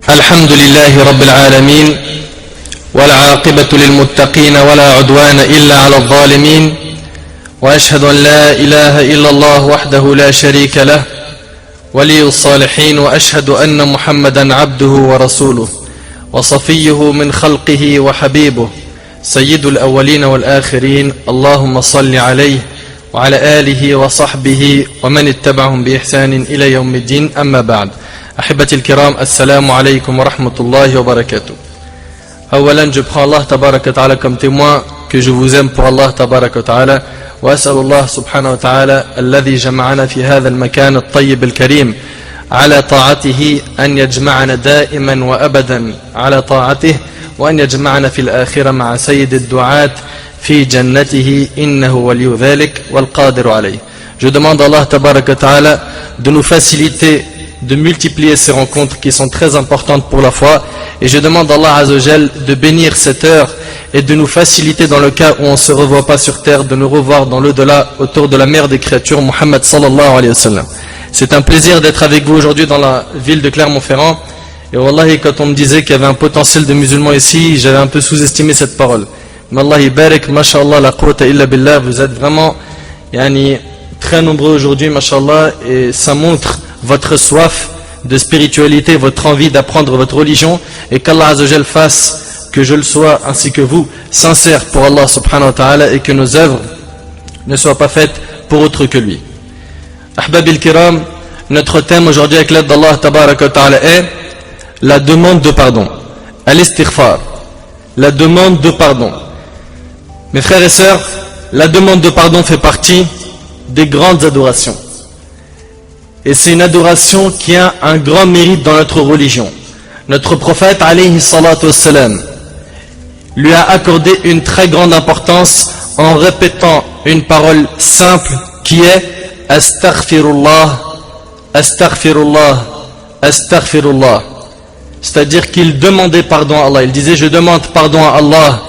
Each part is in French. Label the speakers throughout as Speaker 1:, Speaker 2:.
Speaker 1: الحمد لله رب العالمين والعاقبة للمتقين ولا عدوان إلا على الظالمين وأشهد أن لا إله إلا الله وحده لا شريك له ولي الصالحين وأشهد أن محمدا عبده ورسوله وصفيه من خلقه وحبيبه سيد الأولين والآخرين اللهم صل عليه وعلى آله وصحبه ومن اتبعهم بإحسان إلى يوم الدين أما بعد أحبتي الكرام السلام عليكم ورحمة الله وبركاته. أولا je prends Allah tabarak wa ta'ala comme témoin que je vous aime pour Allah tabarak wa ta'ala وأسأل الله سبحانه وتعالى الذي جمعنا في هذا المكان الطيب الكريم على طاعته أن يجمعنا دائما وأبدا على طاعته وأن يجمعنا في الآخرة مع سيد الدعاة في جنته إنه ولي ذلك والقادر عليه. Je demande à Allah tabarak wa ta'ala de nous faciliter de multiplier ces rencontres qui sont très importantes pour la foi, et je demande à Allah Azzawajal de bénir cette heure et de nous faciliter dans le cas où on ne se revoit pas sur terre, de nous revoir dans l'au-delà autour de la mère des créatures, Muhammad sallallahu alayhi wa sallam. C'est un plaisir d'être avec vous aujourd'hui dans la ville de Clermont-Ferrand, et wallahi quand on me disait qu'il y avait un potentiel de musulmans ici, j'avais un peu sous-estimé cette parole. Mais Allah barak, mashallah, la quwwata illa billah, vous êtes vraiment très nombreux aujourd'hui, mashallah, et ça montre votre soif de spiritualité, votre envie d'apprendre votre religion, et qu'Allah Azzawajal fasse que je le sois ainsi que vous, sincères pour Allah subhanahu wa ta'ala, et que nos œuvres ne soient pas faites pour autre que lui. Ahbabil kiram, notre thème aujourd'hui avec l'aide d'Allah tabarak wa ta'ala est la demande de pardon, al-istighfar, la demande de pardon. Mes frères et sœurs, la demande de pardon fait partie des grandes adorations. Et c'est une adoration qui a un grand mérite dans notre religion. Notre prophète, alayhi salatu wassalam, lui a accordé une très grande importance en répétant une parole simple qui est Astaghfirullah, Astaghfirullah, Astaghfirullah. C'est-à-dire qu'il demandait pardon à Allah. Il disait je demande pardon à Allah,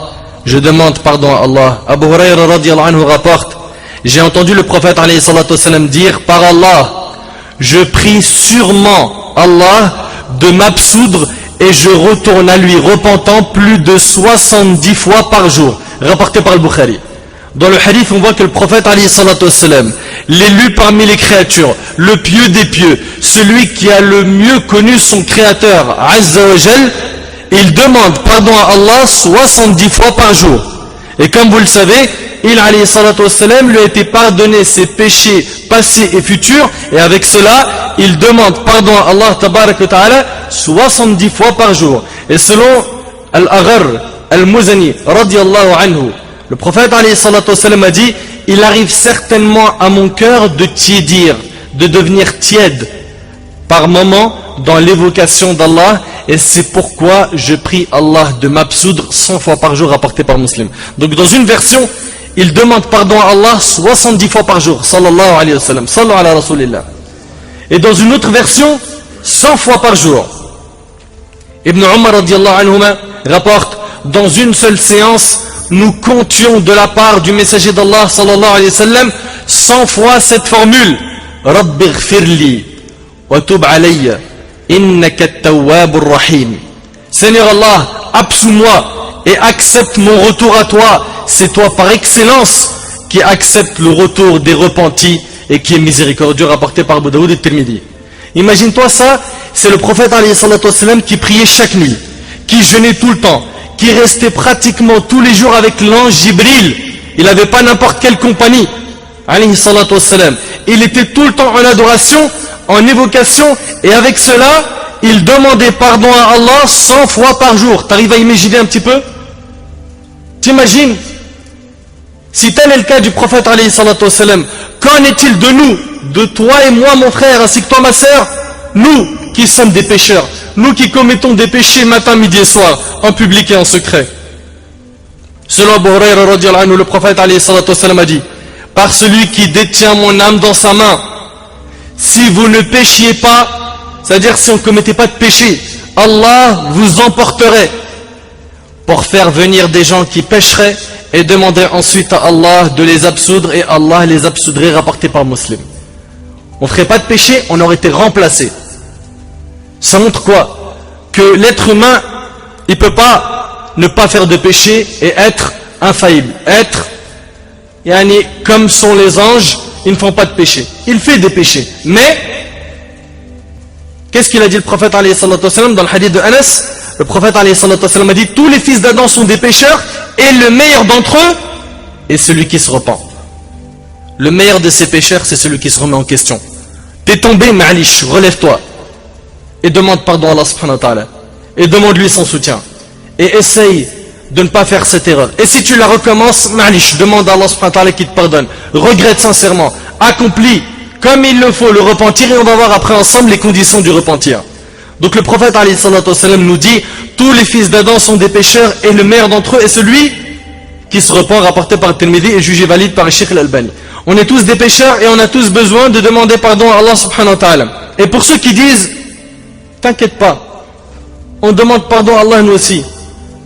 Speaker 1: je demande pardon à Allah. Abu Hurayra radiyallahu anhu rapporte, j'ai entendu le prophète alayhi salatu wassalam dire par Allah, je prie sûrement Allah de m'absoudre et je retourne à lui repentant plus de 70 fois par jour. Rapporté par le Bukhari. Dans le hadith, on voit que le prophète, alayhi salatu wassalam, l'élu parmi les créatures, le pieux des pieux, celui qui a le mieux connu son créateur, Azza wa Jal, il demande pardon à Allah 70 fois par jour. Et comme vous le savez, il alayhi salatu wassalam, lui a été pardonné ses péchés passés et futurs, et avec cela il demande pardon à Allah tabarak wa ta'ala 70 fois par jour. Et selon Al-Aghar Al-Muzani radiyallahu anhu, le prophète alayhi salatu wassalam a dit, il arrive certainement à mon cœur de tiédir, de devenir tiède par moment dans l'évocation d'Allah, et c'est pourquoi je prie Allah de m'absoudre 100 fois par jour, rapporté par Muslim. Donc dans une version, il demande pardon à Allah 70 fois par jour, sallallahu alayhi wa sallam, sallallahu ala rasulillah. Et dans une autre version, 100 fois par jour. Ibn Umar radiyallahu anhuma rapporte, dans une seule séance, nous comptions de la part du messager d'Allah, sallallahu alayhi wa sallam, 100 fois cette formule, Rabbi ghfirli wa tub alayya, innaka at-tawwabur rahim. Seigneur Allah, absous-moi et accepte mon retour à toi. C'est toi par excellence qui accepte le retour des repentis et qui est miséricordieux, rapporté par Abu Daoud et Tirmidhi. Imagine-toi ça, c'est le prophète alayhi salatu wassalam qui priait chaque nuit, qui jeûnait tout le temps, qui restait pratiquement tous les jours avec l'ange Jibril. Il n'avait pas n'importe quelle compagnie, alayhi salatu wassalam. Il était tout le temps en adoration, en évocation, et avec cela, il demandait pardon à Allah 100 fois par jour. T'arrives à imaginer un petit peu? T'imagines? Si tel est le cas du prophète alayhi salatu wassalam, qu'en est-il de nous, de toi et moi mon frère, ainsi que toi ma sœur, nous qui sommes des pécheurs, nous qui commettons des péchés matin, midi et soir, en public et en secret? Selon Abu Hurayra radiyallahu anhu, le prophète alayhi salatu wassalam a dit, par celui qui détient mon âme dans sa main, si vous ne péchiez pas, c'est-à-dire si on ne commettait pas de péché, Allah vous emporterait pour faire venir des gens qui pécheraient et demander ensuite à Allah de les absoudre, et Allah les absoudrait, rapporté par Muslim. On ne ferait pas de péché, on aurait été remplacé. Ça montre quoi?
Speaker 2: que l'être humain, il ne peut pas ne pas faire de péché et être infaillible. Être, comme sont les anges, ils ne font pas de péché. Il fait des péchés. Mais, qu'est-ce qu'il a dit le prophète alayhi salatu wassalam dans le hadith de Anas? Le prophète alayhi salatu wassalam a dit, tous les fils d'Adam sont des pécheurs et le meilleur d'entre eux est celui qui se repent. Le meilleur de ces pécheurs, c'est celui qui se remet en question. T'es tombé, ma'alish, relève-toi. Et demande pardon à Allah subhanahu wa ta'ala. Et demande-lui son soutien. Et essaye de ne pas faire cette erreur. Et si tu la recommences, ma'alish, demande à Allah subhanahu wa ta'ala qui te pardonne. Regrette sincèrement. Accomplis comme il le faut le repentir et on va voir après ensemble les conditions du repentir. Donc le prophète alayhi salatu wassalam nous dit, tous les fils d'Adam sont des pécheurs et le meilleur d'entre eux est celui qui se repent, rapporté par Tirmidhi et jugé valide par Cheikh Al-Albani. On est tous des pécheurs et on a tous besoin de demander pardon à Allah subhanahu wa ta'ala. Et pour ceux qui disent, t'inquiète pas, on demande pardon à Allah nous aussi.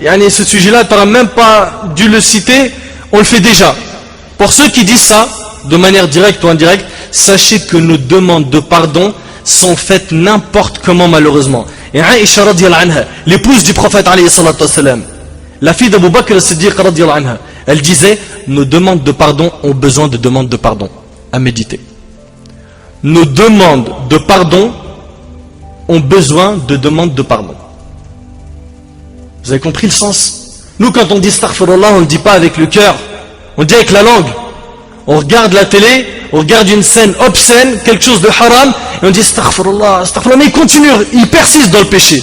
Speaker 2: Et ce sujet-là, tu n'auras même pas dû le citer, on le fait déjà. Pour ceux qui disent ça, de manière directe ou indirecte, sachez que nos demandes de pardon sont faites n'importe comment malheureusement. Et Aïcha radiyallahu anha, l'épouse du prophète alayhi salatu wassalam, la fille d'Abu Bakr as-Siddiq radiyallahu anha, elle disait, nos demandes de pardon ont besoin de demandes de pardon. À méditer. Nos demandes de pardon ont besoin de demandes de pardon. Vous avez compris le sens? Nous quand on dit astaghfirullah, on ne le dit pas avec le cœur, on le dit avec la langue. On regarde la télé, on regarde une scène obscène, quelque chose de haram, et on dit astaghfirullah, astaghfirullah, mais il continue, il persiste dans le péché.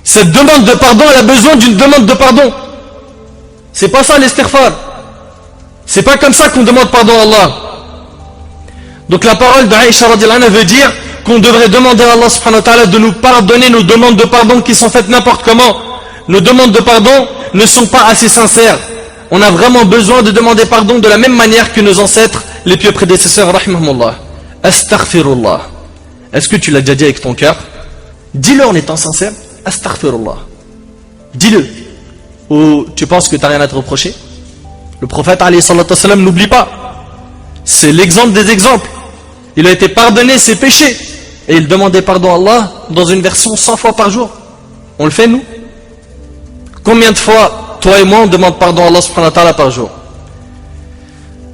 Speaker 2: Cette demande de pardon, elle a besoin d'une demande de pardon. C'est pas ça l'istighfar. C'est pas comme ça qu'on demande pardon à Allah. Donc la parole d'Aïcha radhiyallahu anha veut dire qu'on devrait demander à Allah subhanahu wa ta'ala de nous pardonner nos demandes de pardon qui sont faites n'importe comment. Nos demandes de pardon ne sont pas assez sincères. On a vraiment besoin de demander pardon de la même manière que nos ancêtres, les pieux prédécesseurs, rahimahumullah. Astaghfirullah. Est-ce que tu l'as déjà dit avec ton cœur? Dis-le en étant sincère. Astaghfirullah. Dis-le. Ou tu penses que tu n'as rien à te reprocher? Le prophète alayhi salatu wassalam n'oublie pas. C'est l'exemple des exemples. Il a été pardonné ses péchés. Et il demandait pardon à Allah dans une version 100 fois par jour. On le fait nous? Combien de fois, toi et moi, on demande pardon à Allah subhanahu wa ta'ala par jour?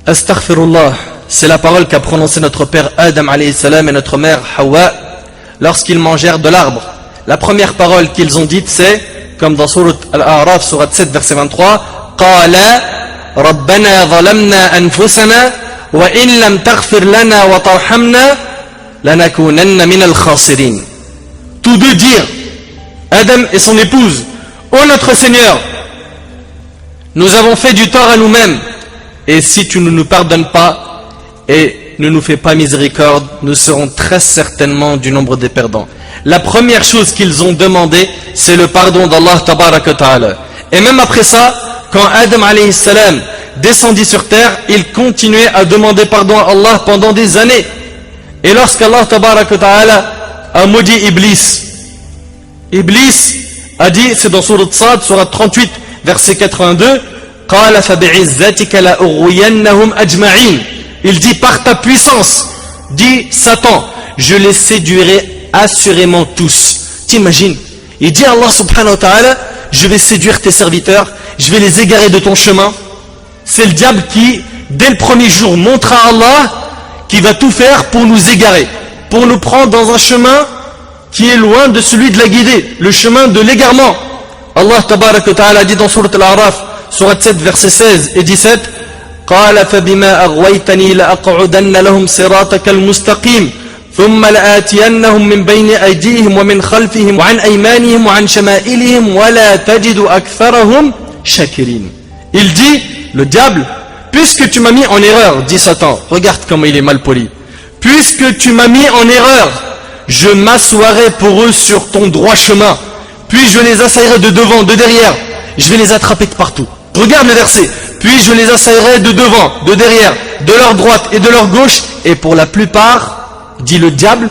Speaker 2: Astaghfirullah, c'est la parole qu'a prononcée notre père Adam alayhi salam et notre mère Hawa lorsqu'ils mangèrent de l'arbre. La première parole qu'ils ont dite c'est, comme dans Surat Al-A'raf, Surat 7, verset 23, Qala Rabbana zalamna anfusana wa in lam taghfir lana wa tarhamna lanakunanna min al-khasirin. Tous deux dirent, Adam et son épouse, ô notre Seigneur, nous avons fait du tort à nous-mêmes, et si tu ne nous pardonnes pas et ne nous fais pas miséricorde, nous serons très certainement du nombre des perdants. La première chose qu'ils ont demandé, c'est le pardon d'Allah tabaraka ta'ala. Et même après ça, quand Adam alayhi salam descendit sur terre, il continuait à demander pardon à Allah pendant des années. Et lorsqu'Allah tabaraka ta'ala a maudit Iblis, Iblis a dit, c'est dans Surat Sad, Surat 38, verset 82, قال فبعزتك لأغوينهم أجمعين. Il dit par ta puissance, dit Satan, je les séduirai assurément tous. T'imagines? Il dit à Allah subhanahu wa ta'ala, je vais séduire tes serviteurs, je vais les égarer de ton chemin. C'est le diable qui, dès le premier jour, montre à Allah qui va tout faire pour nous égarer, pour nous prendre dans un chemin qui est loin de celui de la guidée, le chemin de l'égarement. Allah tabaraka wa ta'ala dit dans Surat Al-A'raf, Surat 7, versets 16 et 17, قال فبما أغويتني لأقعدن لهم صراطك المستقيم ثم لآتينهم من بين أيديهم ومن خلفهم وعن أيمانهم وعن شمائلهم ولا تجد أكثرهم شاكرين. Il dit, le diable, puisque tu m'as mis en erreur, dit Satan, regarde comment il est mal poli, puisque tu m'as mis en erreur, je m'assoirai pour eux sur ton droit chemin, puis je les assaillerai de devant, de derrière, je vais les attraper de partout. Regarde le verset. Puis je les assaillerai de devant, de derrière, de leur droite et de leur gauche. Et pour la plupart, dit le diable,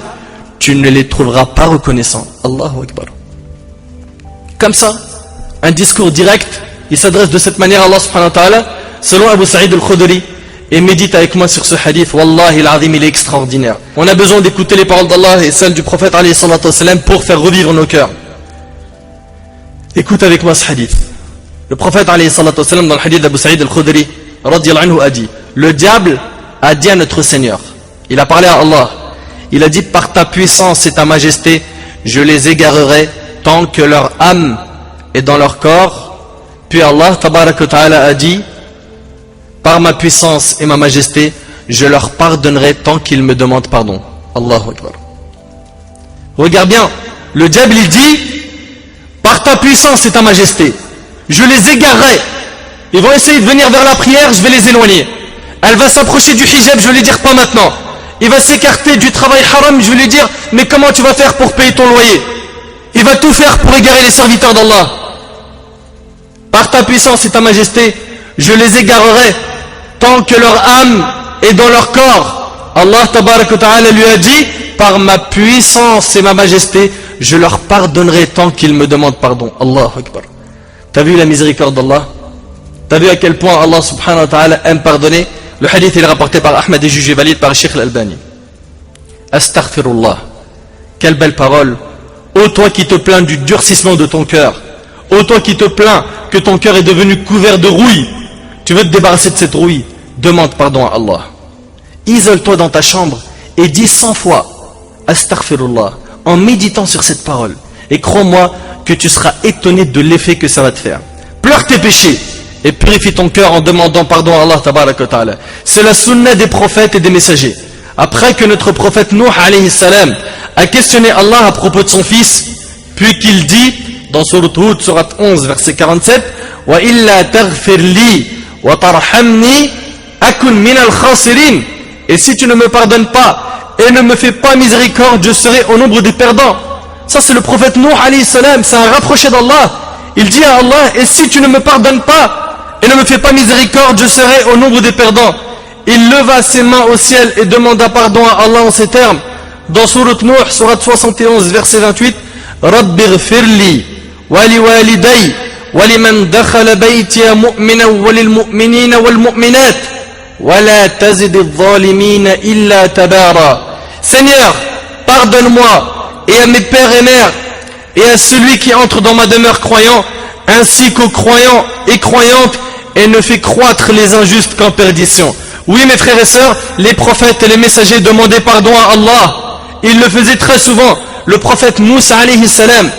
Speaker 2: tu ne les trouveras pas reconnaissants. Allahu Akbar. Comme ça, un discours direct, il s'adresse de cette manière à Allah subhanahu wa ta'ala. Selon Abu Sa'id al-Khudri, et médite avec moi sur ce hadith. Wallahi al-azim, il est extraordinaire. On a besoin d'écouter les paroles d'Allah et celles du prophète alayhi salatu wassalam pour faire revivre nos cœurs. Écoute avec moi ce hadith. Le prophète alayhi salatu wassalam, dans le hadith d'Abu Sa'id al-Khudri radiyallahu anhu, a dit: le diable a dit à notre Seigneur, il a parlé à Allah, il a dit: par ta puissance et ta majesté, je les égarerai tant que leur âme est dans leur corps. Puis Allah tabaraka wa ta'ala a dit: par ma puissance et ma majesté, je leur pardonnerai tant qu'ils me demandent pardon. Allahu Akbar. Regarde bien, le diable il dit: par ta puissance et ta majesté, je les égarerai. Ils vont essayer de venir vers la prière, je vais les éloigner. Elle va s'approcher du hijab, je vais lui dire pas maintenant. Il va s'écarter du travail haram, je vais lui dire: mais comment tu vas faire pour payer ton loyer? Il va tout faire pour égarer les serviteurs d'Allah. Par ta puissance et ta majesté, je les égarerai tant que leur âme est dans leur corps. Allah tabaraka wa ta'ala lui a dit: par ma puissance et ma majesté, je leur pardonnerai tant qu'ils me demandent pardon. Allahu Akbar. T'as vu la miséricorde d'Allah? T'as vu à quel point Allah subhanahu wa ta'ala aime pardonner? Le hadith est rapporté par Ahmed et jugé valide par Sheikh al-Albani. Astaghfirullah. Quelle belle parole. Ô toi qui te plains du durcissement de ton cœur, ô toi qui te plains que ton cœur est devenu couvert de rouille, tu veux te débarrasser de cette rouille, demande pardon à Allah. Isole-toi dans ta chambre et dis 100 fois Astaghfirullah en méditant sur cette parole. Et crois-moi que tu seras étonné de l'effet que ça va te faire. Pleure tes péchés et purifie ton cœur en demandant pardon à Allah tabaraka wa ta'ala. C'est la sunna des prophètes et des messagers. Après que notre prophète Nuh alayhi salam a questionné Allah à propos de son fils, puis qu'il dit dans Surat Hud, Surat 11, verset 47: Wa illa taghfir li wa tarhamni akun min al-khasirin. Et si tu ne me pardonnes pas et ne me fais pas miséricorde, je serai au nombre des perdants. Ça c'est le prophète Nuh alayhi salam, c'est un rapproché d'Allah. Il dit à Allah: et si tu ne me pardonnes pas et ne me fais pas miséricorde, je serai au nombre des perdants. Il leva ses mains au ciel et demanda pardon à Allah en ces termes. Dans Surat Nuh, Surat 71, verset 28: Rabbi ghfirli wa li waliday wa liman dakhala baytiya mu'mina wa lil mu'minina wal mu'minat wa la tazid adh-dhalimina illa tabara. Seigneur, pardonne-moi et à mes pères et mères et à celui qui entre dans ma demeure croyant, ainsi qu'aux croyants et croyantes, et ne fait croître les injustes qu'en perdition. Oui, mes frères et sœurs, les prophètes et les messagers demandaient pardon à Allah. Ils le faisaient très souvent. Le prophète Moussa alayhi salam,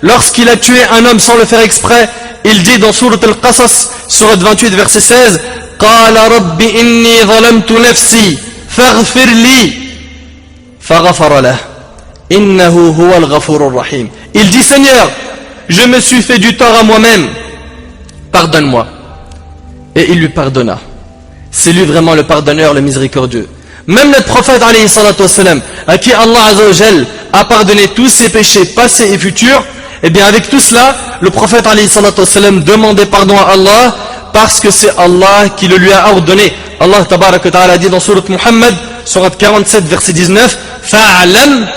Speaker 2: lorsqu'il a tué un homme sans le faire exprès, il dit dans Surat Al-Qasas, Surat 28, verset 16: Qala Rabbi inni zalamtu nafsi, faghfir li, faghfara lah, innahu huwa al-ghafurur rahim. Il dit: Seigneur, je me suis fait du tort à moi-même, pardonne-moi. Et il lui pardonna. C'est lui vraiment le pardonneur, le miséricordieux. Même notre prophète alayhi salatu wassalam, à qui Allah azza wa jal a pardonné tous ses péchés passés et futurs, et bien avec tout cela, le prophète alayhi salatu wassalam demandait pardon à Allah, parce que c'est Allah qui le lui a ordonné. Allah tabaraka wa ta'ala dit dans Surat Muhammad, Surat 47, verset 19: Fa'alam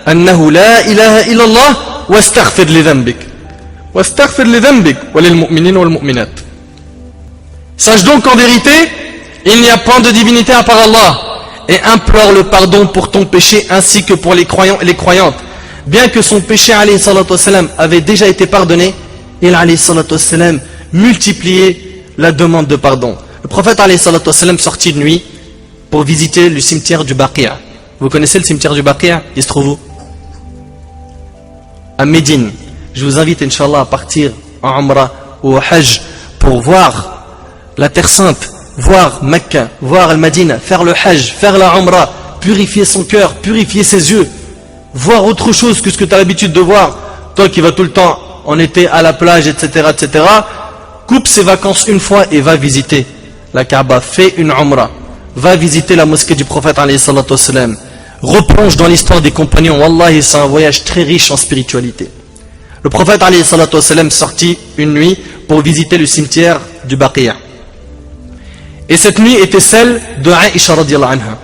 Speaker 2: annahu la ilaha illallah wastaghfir li dhanbik. Wastaghfir li dhanbik wa lil mu'minina wal mu'minat. Sache donc qu'en vérité, il n'y a point de divinité à part Allah, et implore le pardon pour ton péché ainsi que pour les croyants et les croyantes. Bien que son péché alayhi salatu wassalam avait déjà été pardonné, il alayhi salatu wassalam multipliait la demande de pardon. Le prophète alayhi salatu wassalam sortit de nuit pour visiter le cimetière du Baqi'a. Vous connaissez le cimetière du Baqi'a? Il se trouve où? À Médine. Je vous invite Inch'Allah à partir en Umrah ou au Hajj pour voir la Terre Sainte, voir Mecca, voir Al-Madina, faire le Hajj, faire la Umrah, purifier son cœur, purifier ses yeux, voir autre chose que ce que tu as l'habitude de voir. Toi qui vas tout le temps en été à la plage, etc., etc., coupe ses vacances une fois et va visiter la Kaaba, fais une Umrah, va visiter la mosquée du prophète alayhi salatu wassalam, replonge dans l'histoire des compagnons. Wallahi, c'est un voyage très riche en spiritualité. Le prophète alayhi salatu wassalam sortit une nuit pour visiter le cimetière du Baqi'a. Et cette nuit était celle de Aïcha radiyallahu anha.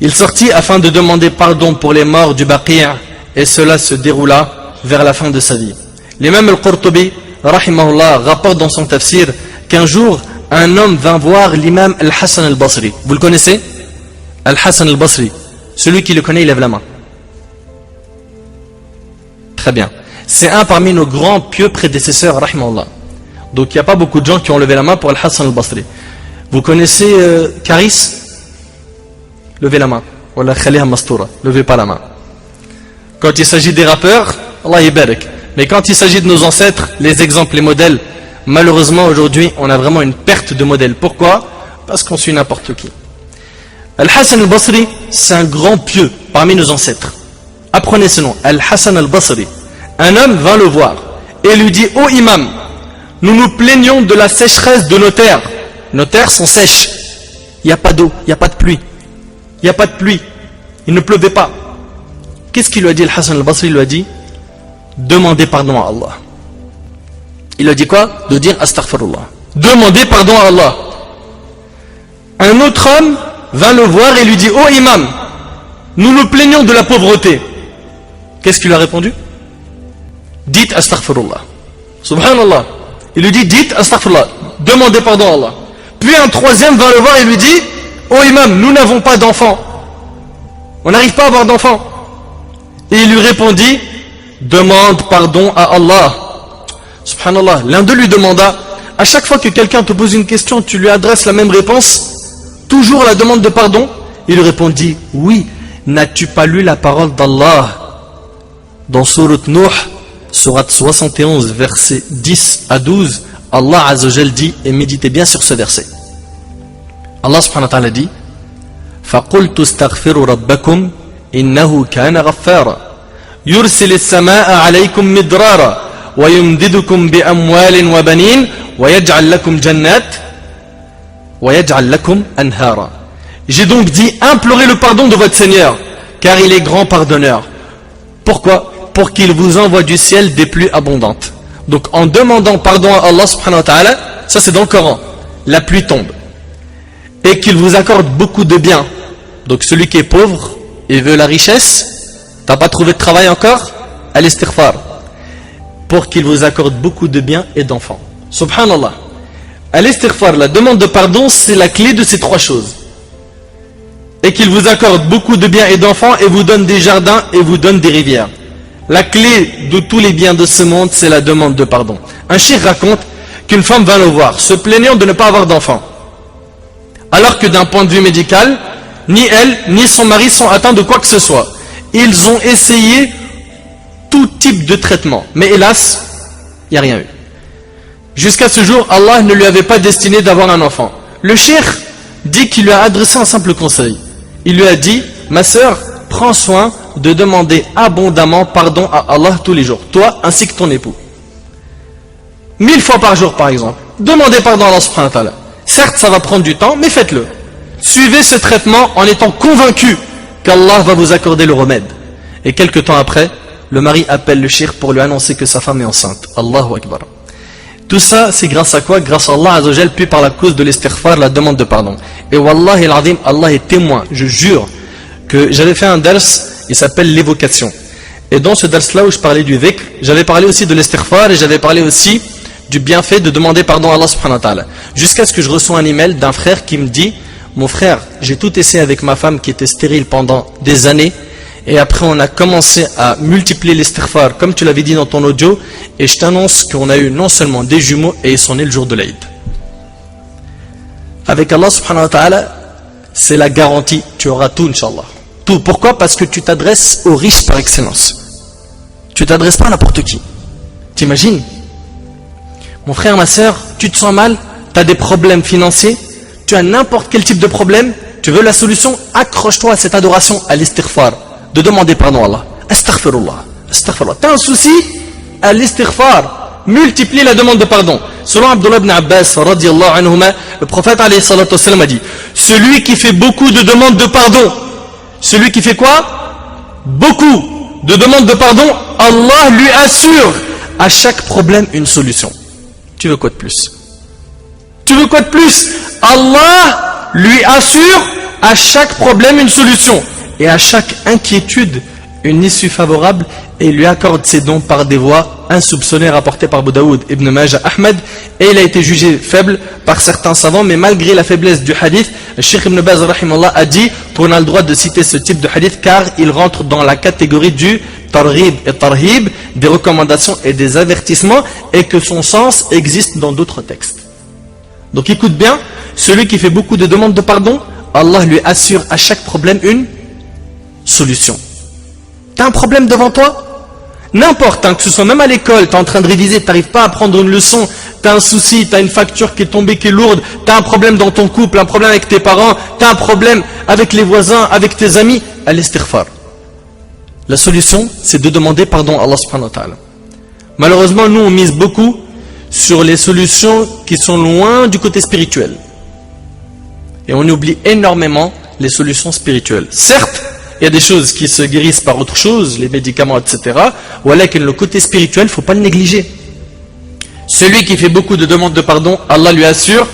Speaker 2: Il sortit afin de demander pardon pour les morts du Baqi'a, et cela se déroula vers la fin de sa vie. L'imam al-Qurtubi, rahimahullah, rapporte dans son tafsir qu'un jour, un homme vint voir l'imam Al-Hassan Al-Basri. Vous le connaissez? Al-Hassan Al-Basri. Celui qui le connaît, il lève la main. Très bien. C'est un parmi nos grands pieux prédécesseurs, rahimahullah. Donc il n'y a pas beaucoup de gens qui ont levé la main pour Al-Hassan Al-Basri. Vous connaissez Karis? Levez la main. Wallah khaliha mastoura. Levez pas la main. Quand il s'agit des rappeurs, Allah yibarak. Mais quand il s'agit de nos ancêtres, les exemples, les modèles, malheureusement aujourd'hui, on a vraiment une perte de modèles. Pourquoi? Parce qu'on suit n'importe qui. Al-Hassan Al-Basri, c'est un grand pieux parmi nos ancêtres. Apprenez ce nom, Al-Hassan Al-Basri. Un homme vint le voir et lui dit: ô imam, nous nous plaignons de la sécheresse de nos terres. Nos terres sont sèches. Il n'y a pas d'eau, il n'y a pas de pluie. Il n'y a pas de pluie. Il ne pleuvait pas. Qu'est-ce qu'il lui a dit, Al-Hassan Al-Basri? Il lui a dit: demandez pardon à Allah. Il a dit quoi? De dire astaghfirullah. Demandez pardon à Allah. Un autre homme vint le voir et lui dit: ô imam, nous nous plaignons de la pauvreté. Qu'est-ce qu'il a répondu? Dites astaghfirullah. Subhanallah. Il lui dit: dites astaghfirullah. Demandez pardon à Allah. Puis un troisième vint le voir et lui dit: ô imam, nous n'avons pas d'enfants. On n'arrive pas à avoir d'enfants. Et il lui répondit: demande pardon à Allah. Subhanallah. L'un d'eux lui demanda: à chaque fois que quelqu'un te pose une question, tu lui adresses la même réponse, toujours la demande de pardon? Il lui répondit: oui. N'as-tu pas lu la parole d'Allah dans Sourate Nuh, Sourate 71, versets 10 à 12? Allah Azza wa Jal dit, et méditez bien sur ce verset. Allah subhanahu wa ta'ala dit: فَقُلْتُ اسْتَغْفِرُوا رَبَّكُمْ إِنَّهُ كَانَ غَفَّارًا يُرْسِلِ السَّمَاءَ عَلَيْكُمْ مِدْرَارًا وَيُمْدِدُكُمْ بِأَمْوَالٍ وَبَنِينَ وَيَجْعَلْ لَكُمْ جَنَّاتٍ وَيَجْعَلْ لَكُمْ أَنْهَارًا. J'ai donc dit: implorez le pardon de votre Seigneur, car il est grand pardonneur. Pourquoi? Pour qu'il vous envoie du ciel des pluies abondantes. Donc en demandant pardon à Allah subhanahu wa ta'ala, ça c'est dans le Coran, la pluie tombe. Et qu'il vous accorde beaucoup de biens. Donc celui qui est pauvre et veut la richesse, t'as pas trouvé de travail encore, al-istighfar, pour qu'il vous accorde beaucoup de biens et d'enfants. Subhanallah. Al-istighfar, la demande de pardon, c'est la clé de ces trois choses. Et qu'il vous accorde beaucoup de biens et d'enfants et vous donne des jardins et vous donne des rivières. La clé de tous les biens de ce monde, c'est la demande de pardon. Un cheikh raconte qu'une femme vint le voir, se plaignant de ne pas avoir d'enfants. Alors que d'un point de vue médical, ni elle, ni son mari sont atteints de quoi que ce soit. Ils ont essayé tout type de traitement. Mais hélas, il n'y a rien eu. Jusqu'à ce jour, Allah ne lui avait pas destiné d'avoir un enfant. Le cheikh dit qu'il lui a adressé un simple conseil. Il lui a dit: ma sœur, prends soin de demander abondamment pardon à Allah tous les jours, toi ainsi que ton époux. 1000 fois par jour par exemple. Demandez pardon à Allah subhanahu wa ta'ala. Certes, ça va prendre du temps, mais faites-le. Suivez ce traitement en étant convaincu qu'Allah va vous accorder le remède. Et quelque temps après, le mari appelle le cheikh pour lui annoncer que sa femme est enceinte. Allahu Akbar. Tout ça, c'est grâce à quoi? Grâce à Allah Azza wa Jal, puis par la cause de l'istighfar, la demande de pardon. Et Wallahi al-Azim, Allah est témoin, je jure, que j'avais fait un dars, il s'appelle l'évocation. Et dans ce dars-là où je parlais du dhikr, j'avais parlé aussi de l'istighfar et j'avais parlé aussi du bienfait de demander pardon à Allah subhanahu wa ta'ala. Jusqu'à ce que je reçois un email d'un frère qui me dit: mon frère, j'ai tout essayé avec ma femme qui était stérile pendant des années, et après on a commencé à multiplier l'istighfar comme tu l'avais dit dans ton audio, et je t'annonce qu'on a eu non seulement des jumeaux et ils sont nés le jour de l'Aïd. Avec Allah subhanahu wa ta'ala, c'est la garantie, tu auras tout inshallah. Tout. Pourquoi? Parce que tu t'adresses aux riches par excellence. Tu t'adresses pas à n'importe qui. T'imagines? Mon frère, ma soeur, tu te sens mal, tu as des problèmes financiers, tu as n'importe quel type de problème, tu veux la solution, accroche-toi à cette adoration, à l'istighfar, de demander pardon à Allah. Astaghfirullah, astaghfirullah. T'as un souci? À l'istighfar, multiplie la demande de pardon. Selon Abdullah ibn Abbas, radiyallahu anhuma, le prophète alayhi salatu wassalam a dit: celui qui fait beaucoup de demandes de pardon, celui qui fait quoi? Beaucoup de demandes de pardon, Allah lui assure à chaque problème une solution. Tu veux quoi de plus? Tu veux quoi de plus? Allah lui assure à chaque problème une solution et à chaque inquiétude une issue favorable et lui accorde ses dons par des voies insoupçonné rapporté par Abu Daoud, Ibn Majah, Ahmed, et il a été jugé faible par certains savants, mais malgré la faiblesse du hadith, le Cheikh Ibn Baz rahimahullah a dit qu'on a le droit de citer ce type de hadith car il rentre dans la catégorie du targhib et tarhib, des recommandations et des avertissements, et que son sens existe dans d'autres textes. Donc écoute bien, celui qui fait beaucoup de demandes de pardon, Allah lui assure à chaque problème une solution. T'as un problème devant toi? N'importe, que ce soit même à l'école, t'es en train de réviser, t'arrives pas à prendre une leçon, t'as un souci, t'as une facture qui est tombée, qui est lourde, t'as un problème dans ton couple, un problème avec tes parents, t'as un problème avec les voisins, avec tes amis, al-istighfar. La solution, c'est de demander pardon à Allah subhanahu wa ta'ala. Malheureusement, nous on mise beaucoup sur les solutions qui sont loin du côté spirituel. Et on oublie énormément les solutions spirituelles. Certes, il y a des choses qui se guérissent par autre chose, les médicaments, etc. Voilà que le côté spirituel, il ne faut pas le négliger. Celui qui fait beaucoup de demandes de pardon, Allah lui assure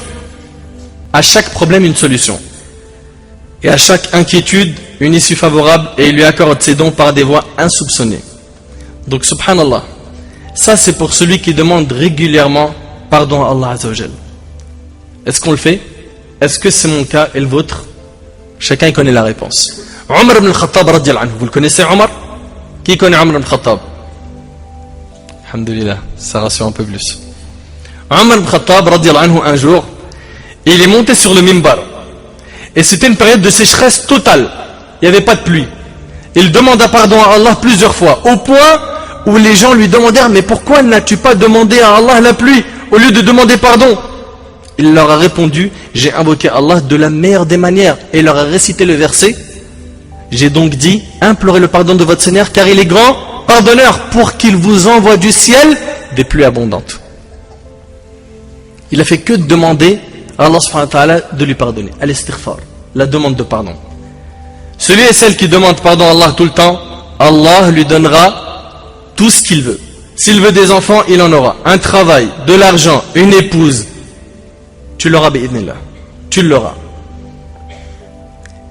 Speaker 2: à chaque problème une solution. Et à chaque inquiétude, une issue favorable, et il lui accorde ses dons par des voies insoupçonnées. Donc, subhanallah, ça c'est pour celui qui demande régulièrement pardon à Allah Azza wa Jal. Est-ce qu'on le fait? Est-ce que c'est mon cas et le vôtre? Chacun connaît la réponse. Omar ibn al-Khattab radiyallahu anhu. Vous le connaissez, Omar? Qui connaît Omar ibn al-Khattab? Alhamdulillah, ça rassure un peu plus. Omar ibn al-Khattab radiyallahu anhu, un jour, il est monté sur le mimbar. Et c'était une période de sécheresse totale. Il n'y avait pas de pluie. Il demanda pardon à Allah plusieurs fois, au point où les gens lui demandèrent: mais pourquoi n'as-tu pas demandé à Allah la pluie au lieu de demander pardon? Il leur a répondu: j'ai invoqué Allah de la meilleure des manières. Et il leur a récité le verset: j'ai donc dit, implorez le pardon de votre Seigneur, car il est grand pardonneur, pour qu'il vous envoie du ciel des pluies abondantes. Il a fait que de demander à Allah subhanahu wa ta'ala de lui pardonner. Al-istighfar, la demande de pardon. Celui et celle qui demande pardon à Allah tout le temps, Allah lui donnera tout ce qu'il veut. S'il veut des enfants, il en aura. Un travail, de l'argent, une épouse. Tu l'auras, bi'idnillah. Tu l'auras.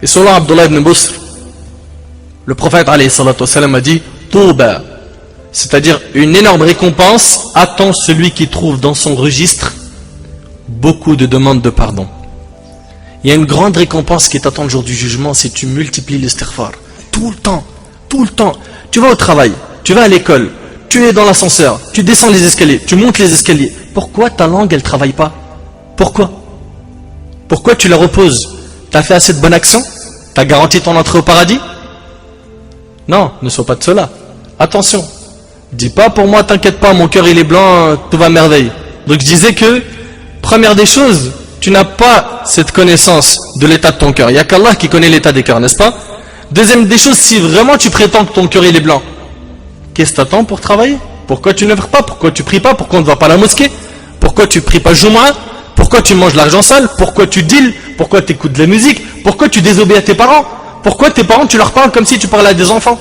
Speaker 2: Et selon Abdullah ibn Busr, le prophète alayhi salatu wassalam a dit: Touba, c'est-à-dire une énorme récompense attend celui qui trouve dans son registre beaucoup de demandes de pardon. Il y a une grande récompense qui t'attend le jour du jugement si tu multiplies l'istighfar. Tout le temps, tout le temps. Tu vas au travail, tu vas à l'école, tu es dans l'ascenseur, tu descends les escaliers, tu montes les escaliers. Pourquoi ta langue elle travaille pas? Pourquoi? Pourquoi tu la reposes? Tu as fait assez de bonnes actions? Tu as garanti ton entrée au paradis? Non, ne sois pas de cela. Attention. Dis pas pour moi, t'inquiète pas, mon cœur il est blanc, tout va à merveille. Donc je disais que, première des choses, tu n'as pas cette connaissance de l'état de ton cœur. Il n'y a qu'Allah qui connaît l'état des cœurs, n'est-ce pas? Deuxième des choses, si vraiment tu prétends que ton cœur il est blanc, qu'est-ce que t'attends pour travailler? Pourquoi tu n'œuvres pas? Pourquoi tu pries pas? Pourquoi on ne va pas à la mosquée? Pourquoi tu pries pas Jumu'ah? Pourquoi tu manges l'argent sale? Pourquoi tu deals? Pourquoi tu écoutes de la musique? Pourquoi tu désobéis à tes parents? Pourquoi tes parents tu leur parles comme si tu parlais à des enfants?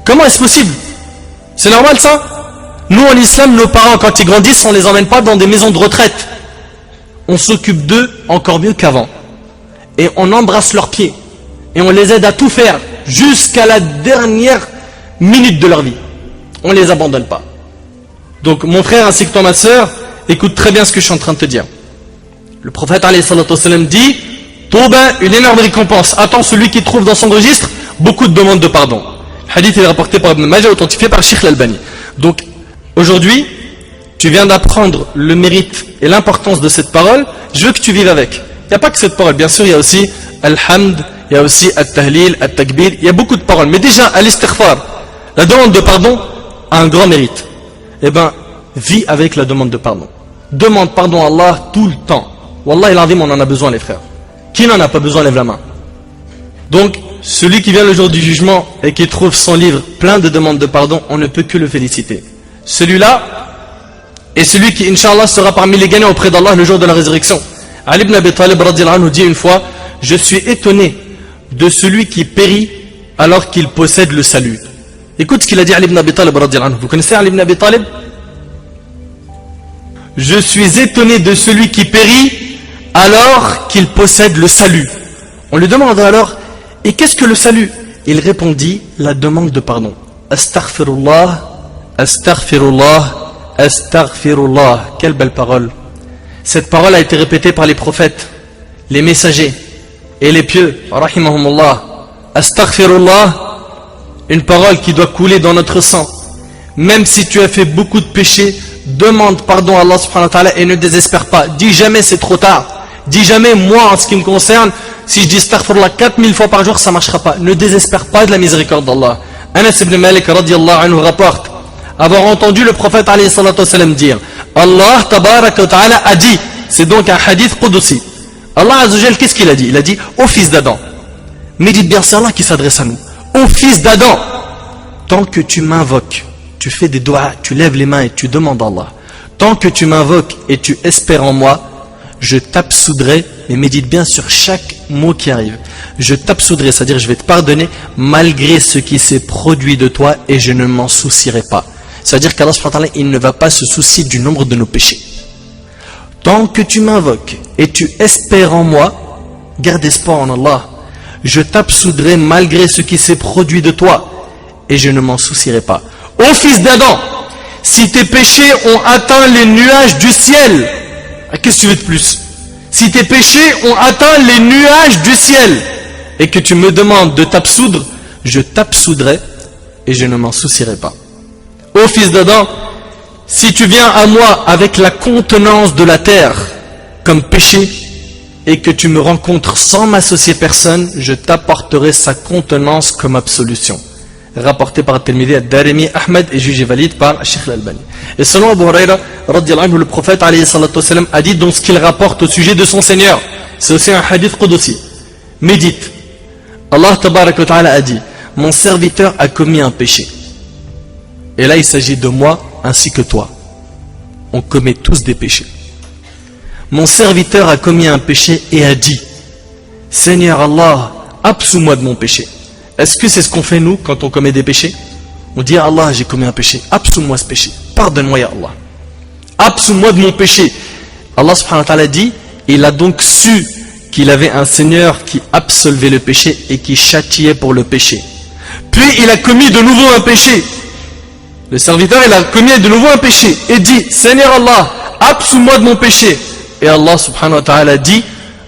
Speaker 2: Comment est-ce possible? C'est normal ça? Nous en islam, nos parents quand ils grandissent, on les emmène pas dans des maisons de retraite. On s'occupe d'eux encore mieux qu'avant. Et on embrasse leurs pieds. Et on les aide à tout faire jusqu'à la dernière minute de leur vie. On ne les abandonne pas. Donc mon frère ainsi que toi ma soeur, écoute très bien ce que je suis en train de te dire. Le prophète alayhi salatu wassalam dit: Touba, une énorme récompense attend celui qui trouve dans son registre beaucoup de demandes de pardon. Le hadith est rapporté par Ibn Majah, authentifié par Sheikh al-Albani. Donc aujourd'hui, tu viens d'apprendre le mérite et l'importance de cette parole. Je veux que tu vives avec. Il n'y a pas que cette parole, bien sûr, il y a aussi al-hamd, il y a aussi al-tahlil, al-takbir, il y a beaucoup de paroles. Mais déjà, al-istighfar, la demande de pardon a un grand mérite. Eh bien, vis avec la demande de pardon. Demande pardon à Allah tout le temps. Wallah il azim, on en a besoin les frères. Qui n'en a pas besoin, lève la main. Donc, celui qui vient le jour du jugement et qui trouve son livre plein de demandes de pardon, on ne peut que le féliciter. Celui-là est celui qui, Inch'Allah, sera parmi les gagnants auprès d'Allah le jour de la résurrection. Ali ibn Abi Talib radiyallahu anhu dit une fois: je suis étonné de celui qui périt alors qu'il possède le salut. Écoute ce qu'il a dit Ali ibn Abi Talib radiyallahu anhu. Vous connaissez Ali ibn Abi Talib? Je suis étonné de celui qui périt alors qu'il possède le salut. On lui demande alors: et qu'est-ce que le salut? Il répondit: la demande de pardon. Astaghfirullah Astaghfirullah, astaghfirullah. Quelle belle parole. Cette parole a été répétée par les prophètes, les messagers et les pieux, rahimahumullah. Astaghfirullah, une parole qui doit couler dans notre sang. Même si tu as fait beaucoup de péchés, demande pardon à Allah subhanahu wa ta'ala et ne désespère pas. Dis jamais c'est trop tard. Dis jamais, moi en ce qui me concerne, si je dis astaghfirullah 4000 fois par jour, ça ne marchera pas. Ne désespère pas de la miséricorde d'Allah. Anas ibn Malik radiyallahu anhu rapporte avoir entendu le prophète alayhi salatu wasalam dire Allah tabaraka wa ta'ala a dit, c'est donc un hadith qudsi. Allah azza wa jal, qu'est-ce qu'il a dit? Il a dit ô fils d'Adam. Médite bien, c'est Allah qui s'adresse à nous. Ô fils d'Adam, tant que tu m'invoques, tu fais des doigts, tu lèves les mains et tu demandes à Allah. Tant que tu m'invoques et tu espères en moi, je t'absoudrai, et médite bien sur chaque mot qui arrive. Je t'absoudrai, c'est-à-dire je vais te pardonner malgré ce qui s'est produit de toi et je ne m'en soucierai pas. C'est-à-dire qu'Allah subhanahu wa ta'ala, il ne va pas se soucier du nombre de nos péchés. Tant que tu m'invoques et tu espères en moi, garde espoir en Allah. Je t'absoudrai malgré ce qui s'est produit de toi et je ne m'en soucierai pas. Ô fils d'Adam, si tes péchés ont atteint les nuages du ciel, qu'est-ce que tu veux de plus? Si tes péchés ont atteint les nuages du ciel et que tu me demandes de t'absoudre, je t'absoudrai et je ne m'en soucierai pas. Ô fils d'Adam, si tu viens à moi avec la contenance de la terre comme péché et que tu me rencontres sans m'associer personne, je t'apporterai sa contenance comme absolution. Rapporté par Tirmidhi, Ad-Darimi, Ahmed et jugé valide par Sheikh Al-Albani. Et selon Abu Huraira, le prophète alayhi salatu wasalam, a dit donc ce qu'il rapporte au sujet de son Seigneur. C'est aussi un hadith qudsi. Médite. Allah tabaraka wa ta'ala a dit, mon serviteur a commis un péché. Et là il s'agit de moi ainsi que toi. On commet tous des péchés. Mon serviteur a commis un péché et a dit, Seigneur Allah, absous-moi de mon péché. Est-ce que c'est ce qu'on fait nous quand on commet des péchés? On dit à Allah, j'ai commis un péché, absous-moi ce péché, pardonne-moi ya Allah, absous-moi de mon péché. Allah subhanahu wa ta'ala dit, il a donc su qu'il avait un Seigneur qui absolvait le péché et qui châtiait pour le péché. Puis il a commis de nouveau un péché. Le serviteur il a commis de nouveau un péché et dit, Seigneur Allah, absous-moi de mon péché. Et Allah subhanahu wa ta'ala dit,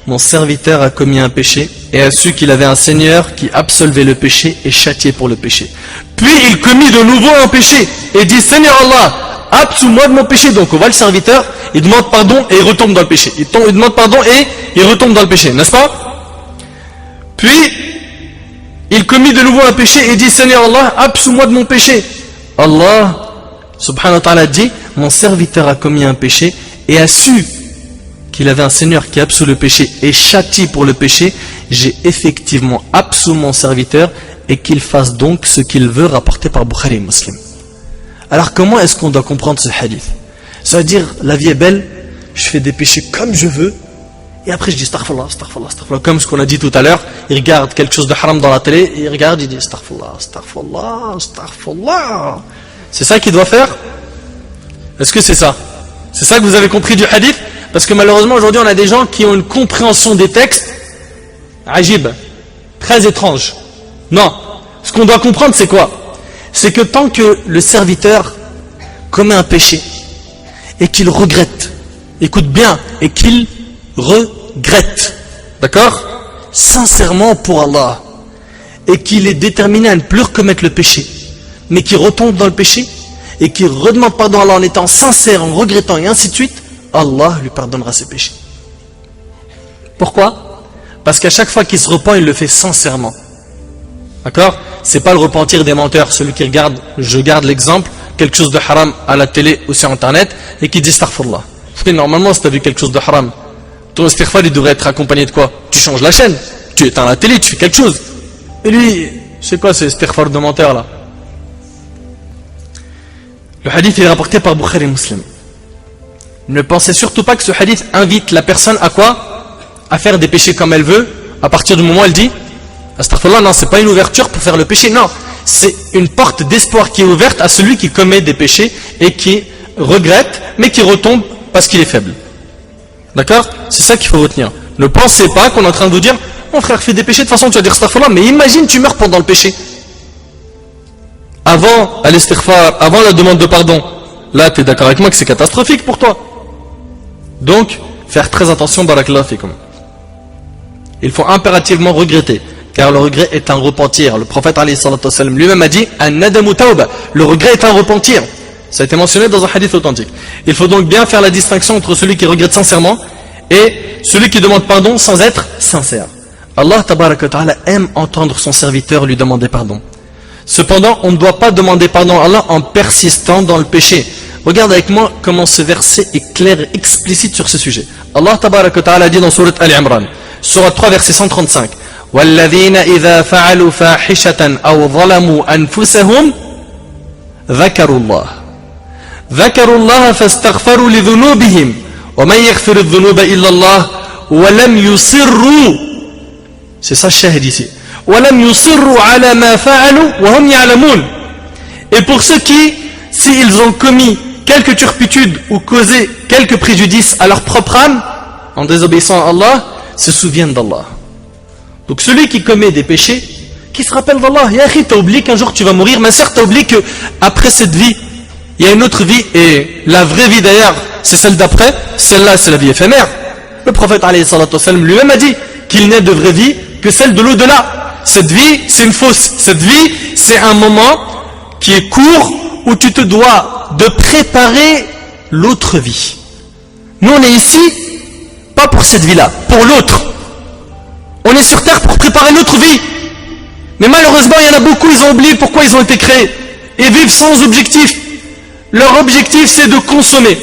Speaker 2: mon serviteur a commis un péché et a su qu'il avait un Seigneur qui absolvait le péché et châtiait pour le péché. Puis il commit de nouveau un péché et dit, Seigneur Allah, absous-moi de mon péché. Donc on voit le serviteur, il demande pardon et il retombe dans le péché. Il demande pardon et il retombe dans le péché, n'est-ce pas? Puis il commit de nouveau un péché et dit, Seigneur Allah, absous-moi de mon péché. Allah subhanahu wa ta'ala dit, mon serviteur a commis un péché et a su qu'il avait un Seigneur qui absout le péché et châtie pour le péché, j'ai effectivement absous mon serviteur et qu'il fasse donc ce qu'il veut, rapporté par Bukhari et Muslim. Alors comment est-ce qu'on doit comprendre ce hadith? Ça veut dire, la vie est belle, je fais des péchés comme je veux, et après je dis astaghfirullah, astaghfirullah, astaghfirullah, comme ce qu'on a dit tout à l'heure, il regarde quelque chose de haram dans la télé, et il regarde, il dit astaghfirullah, astaghfirullah, astaghfirullah. C'est ça qu'il doit faire? Est-ce que c'est ça? C'est ça que vous avez compris du hadith? Parce que malheureusement aujourd'hui on a des gens qui ont une compréhension des textes ajib, très étrange. Non, ce qu'on doit comprendre c'est quoi? C'est que tant que le serviteur commet un péché et qu'il regrette, écoute bien, et qu'il regrette, d'accord, sincèrement pour Allah, et qu'il est déterminé à ne plus recommettre le péché, mais qu'il retombe dans le péché et qu'il redemande pardon à Allah en étant sincère, en regrettant et ainsi de suite, Allah lui pardonnera ses péchés. Pourquoi? Parce qu'à chaque fois qu'il se repent, il le fait sincèrement. D'accord? C'est pas le repentir des menteurs, celui qui regarde, je garde l'exemple, quelque chose de haram à la télé ou sur internet et qui dit astaghfirullah. Mais normalement, si tu as vu quelque chose de haram, ton istighfar il devrait être accompagné de quoi? Tu changes la chaîne, tu éteins la télé, tu fais quelque chose. Et lui, c'est quoi ce istighfar de menteur là? Le hadith est rapporté par Bukhari et Muslim. Ne pensez surtout pas que ce hadith invite la personne à quoi? À faire des péchés comme elle veut, à partir du moment où elle dit astaghfirullah. Non, c'est pas une ouverture pour faire le péché, non. C'est une porte d'espoir qui est ouverte à celui qui commet des péchés et qui regrette, mais qui retombe parce qu'il est faible. D'accord? C'est ça qu'il faut retenir. Ne pensez pas qu'on est en train de vous dire mon frère fait des péchés, de toute façon tu vas dire astaghfirullah, mais imagine tu meurs pendant le péché. avant al-istighfar, avant la demande de pardon, là tu es d'accord avec moi que c'est catastrophique pour toi. Donc, faire très attention, barakallahu fikum. Il faut impérativement regretter, car le regret est un repentir. Le prophète alayhi salatu wassalam lui-même a dit an-nadamu tawba, le regret est un repentir. Ça a été mentionné dans un hadith authentique. Il faut donc bien faire la distinction entre celui qui regrette sincèrement et celui qui demande pardon sans être sincère. Allah tabaraka wa ta'ala aime entendre son serviteur lui demander pardon. Cependant, on ne doit pas demander pardon à Allah en persistant dans le péché. Regarde avec moi comment ce verset est clair et explicite sur ce sujet. Allah tabaraka wa ta'ala dit dans sourate Al-Imran, sourate 3 verset 135, وَالَّذِينَ إِذَا فَعَلُوا فَاحِشَةً أَوْ ظَلَمُوا أَنفُسَهُمْ ذَكَرُوا اللَّهَ ذكروا الله فاستغفروا لذنوبهم ومن يغفر الذنوب إلا الله ولم يصروا, c'est ça le shahid ici, ولم يصروا على ما فعلوا وهم يعلمون. Et pour ceux qui, s'ils ont commis quelque turpitude ou causé quelque préjudice à leur propre âme en désobéissant à Allah, se souviennent d'Allah. Donc celui qui commet des péchés, qui se rappelle d'Allah, Yahi, t'as oublié qu'un jour tu vas mourir, ma soeur, t'as oublié qu'après cette vie il y a une autre vie, et la vraie vie d'ailleurs, c'est celle d'après, celle-là c'est la vie éphémère. Le prophète alayhi salatu wassalam lui-même a dit qu'il n'est de vraie vie que celle de l'au-delà. Cette vie, c'est une fausse. Cette vie, c'est un moment qui est court, où tu te dois de préparer l'autre vie. Nous on est ici, pas pour cette vie-là, pour l'autre. On est sur terre pour préparer l'autre vie. Mais malheureusement, il y en a beaucoup, ils ont oublié pourquoi ils ont été créés, et vivent sans objectif. Leur objectif c'est de consommer,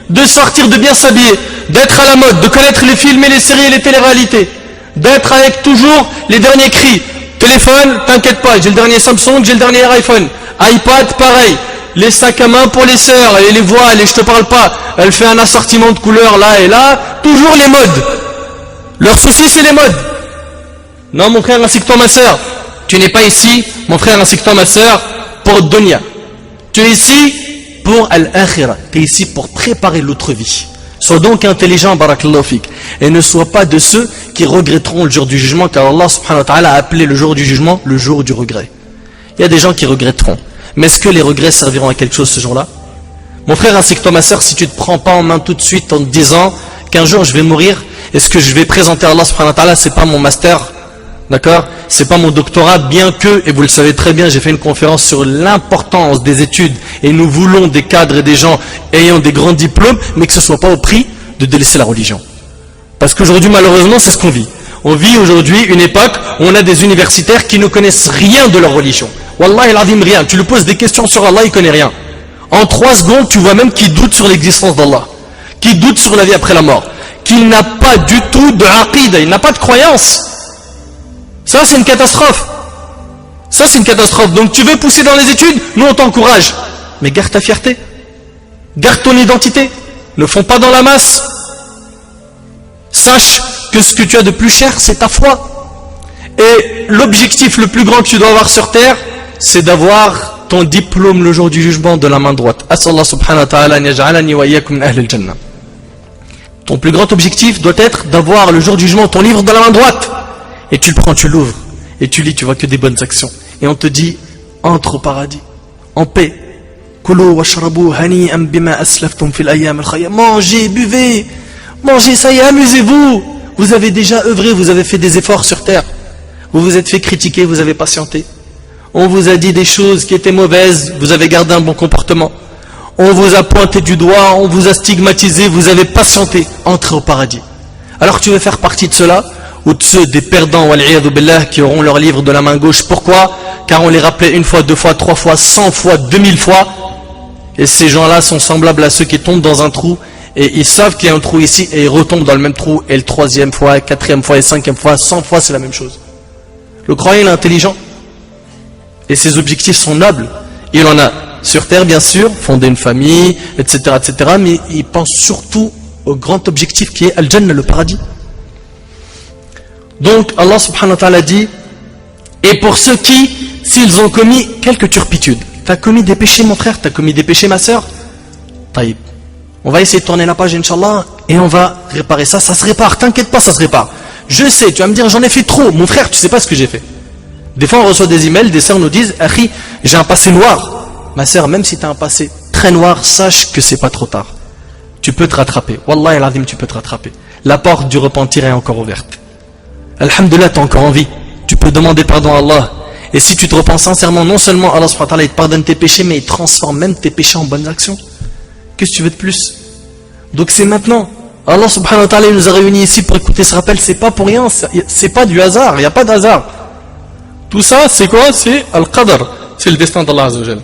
Speaker 2: de sortir, de bien s'habiller, d'être à la mode, de connaître les films et les séries et les téléréalités, d'être avec toujours les derniers cris. Téléphone, t'inquiète pas, j'ai le dernier Samsung, j'ai le dernier iPhone. iPad, pareil. Les sacs à main pour les sœurs et les voiles, et je te parle pas, elle fait un assortiment de couleurs là et là, toujours les modes. Leur souci c'est les modes. Non mon frère, ainsi que toi ma sœur, tu n'es pas ici, mon frère, ainsi que toi ma sœur, pour dunya. Tu es ici pour al-akhirah, tu es ici pour préparer l'autre vie. Sois donc intelligent, barakallahu fik, et ne sois pas de ceux qui regretteront le jour du jugement, car Allah subhanahu wa ta'ala a appelé le jour du jugement le jour du regret. Il y a des gens qui regretteront, mais est-ce que les regrets serviront à quelque chose ce jour-là? Mon frère ainsi que toi ma soeur, si tu ne te prends pas en main tout de suite en te disant qu'un jour je vais mourir, est-ce que je vais présenter à Allah subhanahu wa ta'ala, c'est pas mon master, d'accord, c'est pas mon doctorat, bien que, et vous le savez très bien, j'ai fait une conférence sur l'importance des études, et nous voulons des cadres et des gens ayant des grands diplômes, mais que ce soit pas au prix de délaisser la religion. Parce qu'aujourd'hui, malheureusement, c'est ce qu'on vit. On vit aujourd'hui une époque où on a des universitaires qui ne connaissent rien de leur religion. Wallahi al-azim, rien. Tu lui poses des questions sur Allah, il connaît rien. En 3 secondes, tu vois même qu'il doute sur l'existence d'Allah, qu'il doute sur la vie après la mort, qu'il n'a pas du tout de aqida, il n'a pas de croyance. Ça c'est une catastrophe. Ça c'est une catastrophe. Donc tu veux pousser dans les études, nous on t'encourage. Mais garde ta fierté. Garde ton identité. Ne fonds pas dans la masse. Sache que ce que tu as de plus cher, c'est ta foi. Et l'objectif le plus grand que tu dois avoir sur terre, c'est d'avoir ton diplôme le jour du jugement de la main droite. As'Allah subhanahu wa ta'ala an yaj'alani wa iyyakum min ahli al-jannah. Ton plus grand objectif doit être d'avoir le jour du jugement ton livre de la main droite. Et tu le prends, tu l'ouvres, et tu lis, tu vois que des bonnes actions. Et on te dit, entre au paradis, en paix. Mangez, buvez, mangez, ça y est, amusez-vous. Vous avez déjà œuvré, vous avez fait des efforts sur terre. Vous vous êtes fait critiquer, vous avez patienté. On vous a dit des choses qui étaient mauvaises, vous avez gardé un bon comportement. On vous a pointé du doigt, on vous a stigmatisé, vous avez patienté. Entrez au paradis. Alors tu veux faire partie de cela, ou de ceux des perdants wal'iyadhu billah, qui auront leur livre de la main gauche. Pourquoi? Car on les rappelait 1 fois, 2 fois, 3 fois, 100 fois, 2000 fois, et ces gens-là sont semblables à ceux qui tombent dans un trou, et ils savent qu'il y a un trou ici, et ils retombent dans le même trou, et le 3e fois, 4e fois, et 5e fois, 100 fois, c'est la même chose. Le croyant, il est intelligent, et ses objectifs sont nobles. Il en a sur terre, bien sûr, fonder une famille, etc., etc., mais il pense surtout au grand objectif qui est Al-Jannah, le paradis. Donc Allah subhanahu wa ta'ala dit, et pour ceux qui, s'ils ont commis quelques turpitudes, t'as commis des péchés mon frère, t'as commis des péchés ma soeur, taïb, on va essayer de tourner la page Inch'Allah, et on va réparer ça, ça se répare, t'inquiète pas, ça se répare. Je sais, tu vas me dire j'en ai fait trop, mon frère tu sais pas ce que j'ai fait. Des fois on reçoit des emails, des sœurs nous disent « Akhi, j'ai un passé noir ». Ma sœur, même si tu as un passé très noir, sache que c'est pas trop tard. Tu peux te rattraper. Wallah al-azim, tu peux te rattraper. La porte du repentir est encore ouverte. Alhamdulillah, tu as encore envie. Tu peux demander pardon à Allah. Et si tu te repens sincèrement, non seulement Allah subhanahu wa ta'ala il te pardonne tes péchés, mais il transforme même tes péchés en bonnes actions. Qu'est-ce que tu veux de plus? Donc c'est maintenant. Allah subhanahu wa ta'ala il nous a réunis ici pour écouter ce rappel. C'est pas pour rien, c'est pas du hasard. Il n'y a pas d'hasard. Tout ça, c'est quoi? C'est Al-Qadr. C'est le destin d'Allah Azza wa Jal.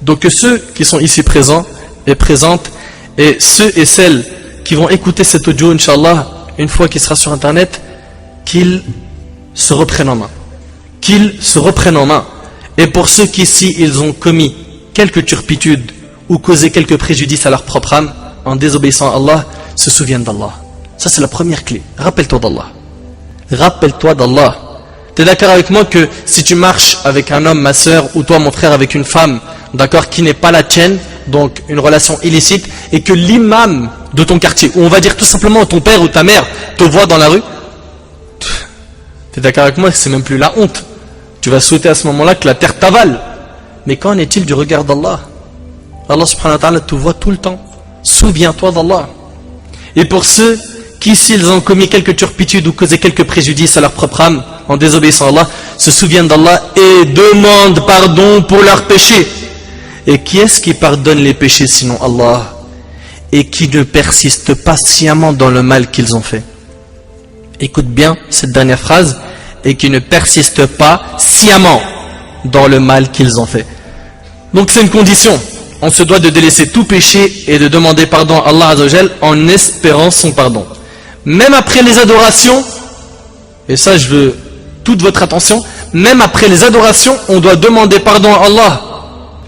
Speaker 2: Donc que ceux qui sont ici présents et présentes, et ceux et celles qui vont écouter cet audio, Inch'Allah, une fois qu'il sera sur Internet, qu'ils se reprennent en main. Qu'ils se reprennent en main. Et pour ceux qui ici, ils ont commis quelques turpitudes ou causé quelques préjudices à leur propre âme, en désobéissant à Allah, se souviennent d'Allah. Ça c'est la première clé. Rappelle-toi d'Allah. Rappelle-toi d'Allah. Tu es d'accord avec moi que si tu marches avec un homme, ma soeur, ou toi mon frère avec une femme, d'accord, qui n'est pas la tienne, donc une relation illicite, et que l'imam de ton quartier, ou on va dire tout simplement ton père ou ta mère, te voit dans la rue, tu es d'accord avec moi que c'est même plus la honte. Tu vas souhaiter à ce moment-là que la terre t'avale. Mais qu'en est-il du regard d'Allah? Allah subhanahu wa ta'ala te voit tout le temps. Souviens-toi d'Allah. Et pour ceux qui, s'ils ont commis quelques turpitudes ou causé quelques préjudices à leur propre âme en désobéissant à Allah, se souviennent d'Allah et demandent pardon pour leurs péchés. Et qui est-ce qui pardonne les péchés sinon Allah? Et qui ne persiste pas sciemment dans le mal qu'ils ont fait? Écoute bien cette dernière phrase. Et qui ne persiste pas sciemment dans le mal qu'ils ont fait. Donc c'est une condition. On se doit de délaisser tout péché et de demander pardon à Allah Azza wa Jal en espérant son pardon. Même après les adorations, et ça je veux toute votre attention, même après les adorations, on doit demander pardon à Allah.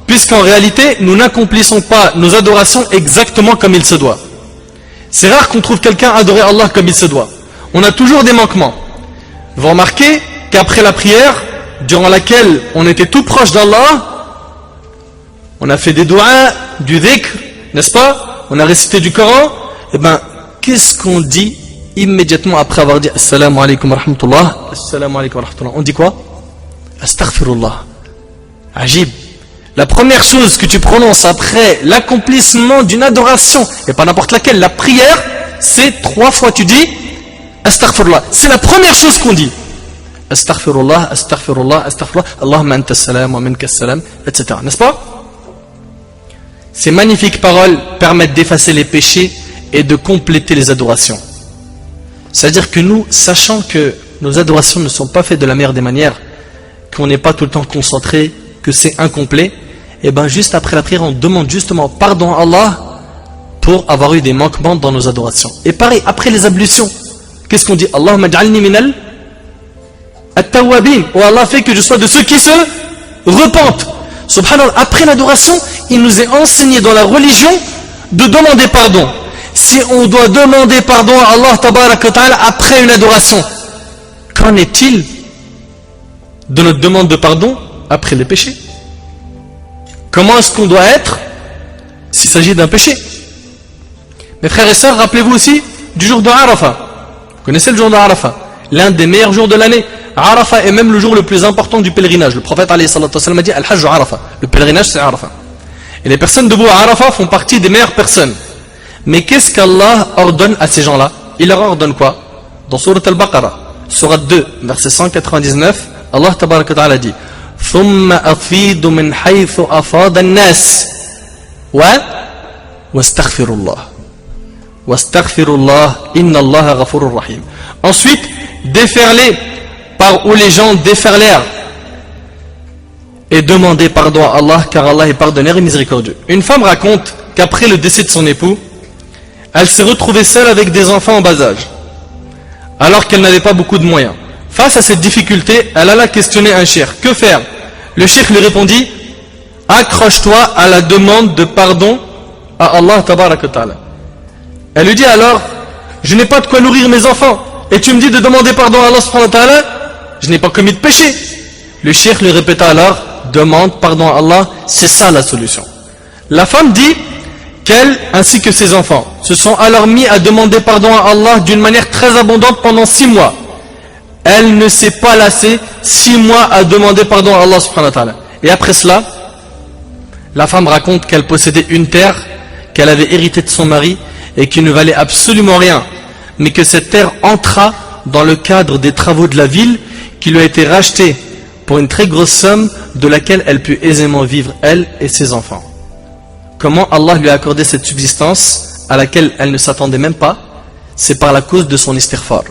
Speaker 2: Puisqu'en réalité, nous n'accomplissons pas nos adorations exactement comme il se doit. C'est rare qu'on trouve quelqu'un adorer Allah comme il se doit. On a toujours des manquements. Vous remarquez qu'après la prière, durant laquelle on était tout proche d'Allah, on a fait des doigts, du dhikr, n'est-ce pas? On a récité du Coran. Et bien, qu'est-ce qu'on dit immédiatement après avoir dit Assalamu alaikum wa rahmatullah? Assalamu alaikum wa rahmatullah. On dit quoi? Astaghfirullah. Ajib. La première chose que tu prononces après l'accomplissement d'une adoration, et pas n'importe laquelle, la prière, c'est 3 fois tu dis Astaghfirullah. C'est la première chose qu'on dit. Astaghfirullah, astaghfirullah, astaghfirullah, Allahumma anta salam wa minka salam, etc. N'est-ce pas? Ces magnifiques paroles permettent d'effacer les péchés et de compléter les adorations. C'est-à-dire que nous, sachant que nos adorations ne sont pas faites de la meilleure des manières, qu'on n'est pas tout le temps concentré, que c'est incomplet, et bien juste après la prière, on demande justement pardon à Allah pour avoir eu des manquements dans nos adorations. Et pareil, après les ablutions, qu'est-ce qu'on dit? Allahumma ja'alni minal at-tawwabin. Oh Allah fait que je sois de ceux qui se repentent. Subhanallah, après l'adoration, il nous est enseigné dans la religion de demander pardon. Si on doit demander pardon à Allah tabaraka wa ta'ala après une adoration, qu'en est-il de notre demande de pardon après les péchés? Comment est-ce qu'on doit être s'il s'agit d'un péché? Mes frères et sœurs, rappelez-vous aussi du jour de Arafah. Vous connaissez le jour de Arafah, l'un des meilleurs jours de l'année. Arafah est même le jour le plus important du pèlerinage. Le prophète alayhi salatu wa sallam a dit Al-Hajj Arafah. Le pèlerinage c'est Arafah. Et les personnes debout à Arafah font partie des meilleures personnes. Mais qu'est-ce qu'Allah ordonne à ces gens-là? Il leur ordonne quoi? Dans Surat Al-Baqarah, Surat 2, verset 199, Allah tabaraka wa ta'ala dit ثُمَّ أَفِيدُ مِنْ حَيْثُ أَفَادَ النَّاسِ وَاسْتَغْفِرُ اللَّهِ Wastaghfirullah, inna Allah ghafurur rahim. Ensuite, déferler par où les gens déferlèrent et demander pardon à Allah, car Allah est pardonneur et miséricordieux. Une femme raconte qu'après le décès de son époux, elle s'est retrouvée seule avec des enfants en bas âge, alors qu'elle n'avait pas beaucoup de moyens. Face à cette difficulté, elle alla questionner un cheikh. Que faire? Le cheikh lui répondit accroche-toi à la demande de pardon à Allah tabaraka wa ta'ala. Elle lui dit alors, je n'ai pas de quoi nourrir mes enfants, et tu me dis de demander pardon à Allah subhanahu wa ta'ala, je n'ai pas commis de péché. Le cheikh lui répéta alors, demande pardon à Allah, c'est ça la solution. La femme dit qu'elle ainsi que ses enfants se sont alors mis à demander pardon à Allah d'une manière très abondante pendant 6 mois. elle ne s'est pas lassée 6 mois à demander pardon à Allah subhanahu wa ta'ala. Et après cela, la femme raconte qu'elle possédait une terre qu'elle avait héritée de son mari et qui ne valait absolument rien, mais que cette terre entra dans le cadre des travaux de la ville qui lui a été rachetée pour une très grosse somme de laquelle elle put aisément vivre, elle et ses enfants. Comment Allah lui a accordé cette subsistance à laquelle elle ne s'attendait même pas? C'est par la cause de son istighfar,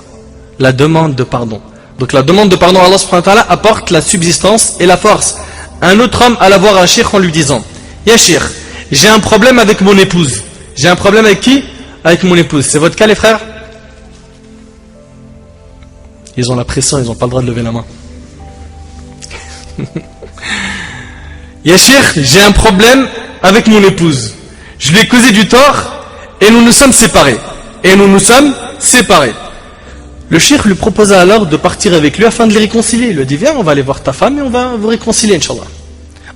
Speaker 2: la demande de pardon. Donc la demande de pardon à Allah subhanahu wa ta'ala apporte la subsistance et la force. Un autre homme alla voir un cheikh en lui disant: Ya cheikh, j'ai un problème avec mon épouse. J'ai un problème avec qui? Avec mon épouse. C'est votre cas les frères? Ils ont la pression, ils n'ont pas le droit de lever la main. Ya cheikh, j'ai un problème avec mon épouse. Je lui ai causé du tort et nous nous sommes séparés. Le cheikh lui proposa alors de partir avec lui afin de les réconcilier. Il lui a dit: viens, on va aller voir ta femme et on va vous réconcilier, Inch'Allah.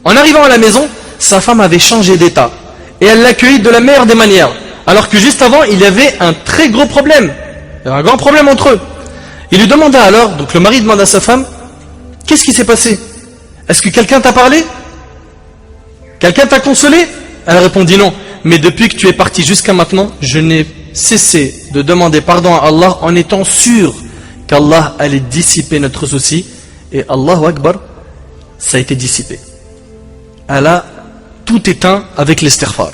Speaker 2: En arrivant à la maison, sa femme avait changé d'état et elle l'accueillit de la meilleure des manières, alors que juste avant il y avait un très gros problème. Il y avait un grand problème entre eux. Il lui demanda alors, donc le mari demanda à sa femme: qu'est-ce qui s'est passé? Est-ce que quelqu'un t'a parlé? Quelqu'un t'a consolé? Elle répondit: non, mais depuis que tu es parti jusqu'à maintenant, je n'ai cessé de demander pardon à Allah en étant sûr qu'Allah allait dissiper notre souci, et Allahu Akbar, ça a été dissipé. Elle a tout éteint avec l'istighfar,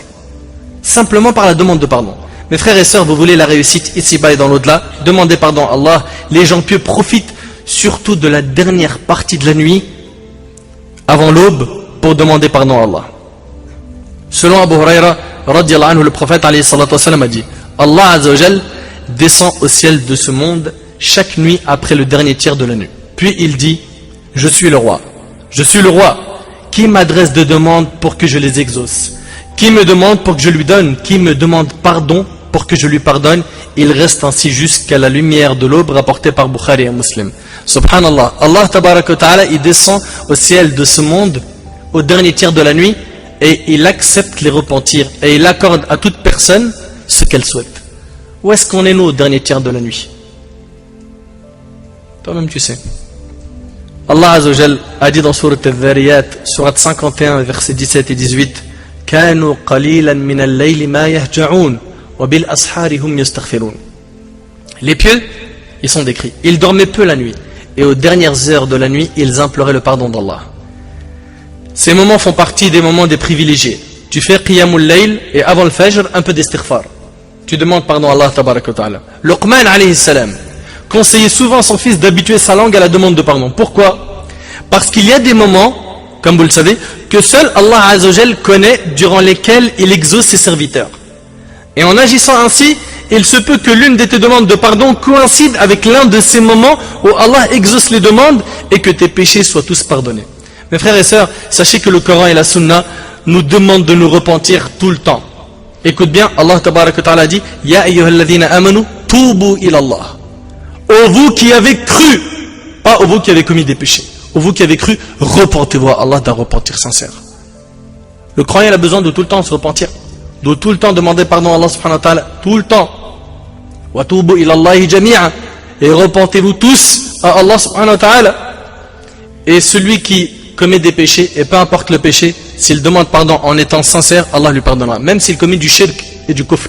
Speaker 2: simplement par la demande de pardon. Mes frères et sœurs, vous voulez la réussite ici-bas et dans l'au-delà, demandez pardon à Allah. Les gens pieux profitent surtout de la dernière partie de la nuit avant l'aube pour demander pardon à Allah. Selon Abu Huraira radiyallahu anhu, le prophète alayhi salatu wassalam a dit: Allah azza wa jal descend au ciel de ce monde chaque nuit après le dernier tiers de la nuit. Puis il dit: je suis le roi, qui m'adresse de demandes pour que je les exauce, qui me demande pour que je lui donne, qui me demande pardon pour que je lui pardonne. Il reste ainsi jusqu'à la lumière de l'aube, rapportée par Bukhari et Muslim. Subhanallah, Allah tabaraka wa ta'ala, il descend au ciel de ce monde au dernier tiers de la nuit et il accepte les repentirs et il accorde à toute personne ce qu'elle souhaite. Où est-ce qu'on est nous au dernier tiers de la nuit? Toi-même tu sais. Allah Azza wa Jal a dit dans Surat Al-Dhariyat, Surat 51, versets 17 et 18: كانوا قليلا من الليل ما يهجعون وبالأسحار هم يستغفرون. Les pieux, ils sont décrits. Ils dormaient peu la nuit et aux dernières heures de la nuit, ils imploraient le pardon d'Allah. Ces moments font partie des moments des privilégiés. Tu fais Qiyamul Layl et avant le Fajr, un peu d'istighfar. Tu demandes pardon à Allah tabaraka wa ta'ala. Luqman alayhi salam conseillait souvent à son fils d'habituer sa langue à la demande de pardon. Pourquoi? Parce qu'il y a des moments, comme vous le savez, que seul Allah Azza wa Jal connaît, durant lesquels il exauce ses serviteurs. Et en agissant ainsi, il se peut que l'une de tes demandes de pardon coïncide avec l'un de ces moments où Allah exauce les demandes et que tes péchés soient tous pardonnés. Mes frères et sœurs, sachez que le Coran et la Sunna nous demandent de nous repentir tout le temps. Écoute bien, Allah tabaraka wa ta'ala dit: Ya ayyuhalladhina amanu tubu ilallah. Ô vous qui avez cru, pas ô vous qui avez commis des péchés, ô vous qui avez cru, repentez-vous à Allah d'un repentir sincère. Le croyant a besoin de tout le temps se repentir, de tout le temps demander pardon à Allah subhanahu wa ta'ala, tout le temps. Wa tubu ilallahi jami'a, et repentez-vous tous à Allah subhanahu wa ta'ala. Et celui qui commet des péchés, et peu importe le péché, s'il demande pardon en étant sincère, Allah lui pardonnera. Même s'il commet du shirk et du kufr,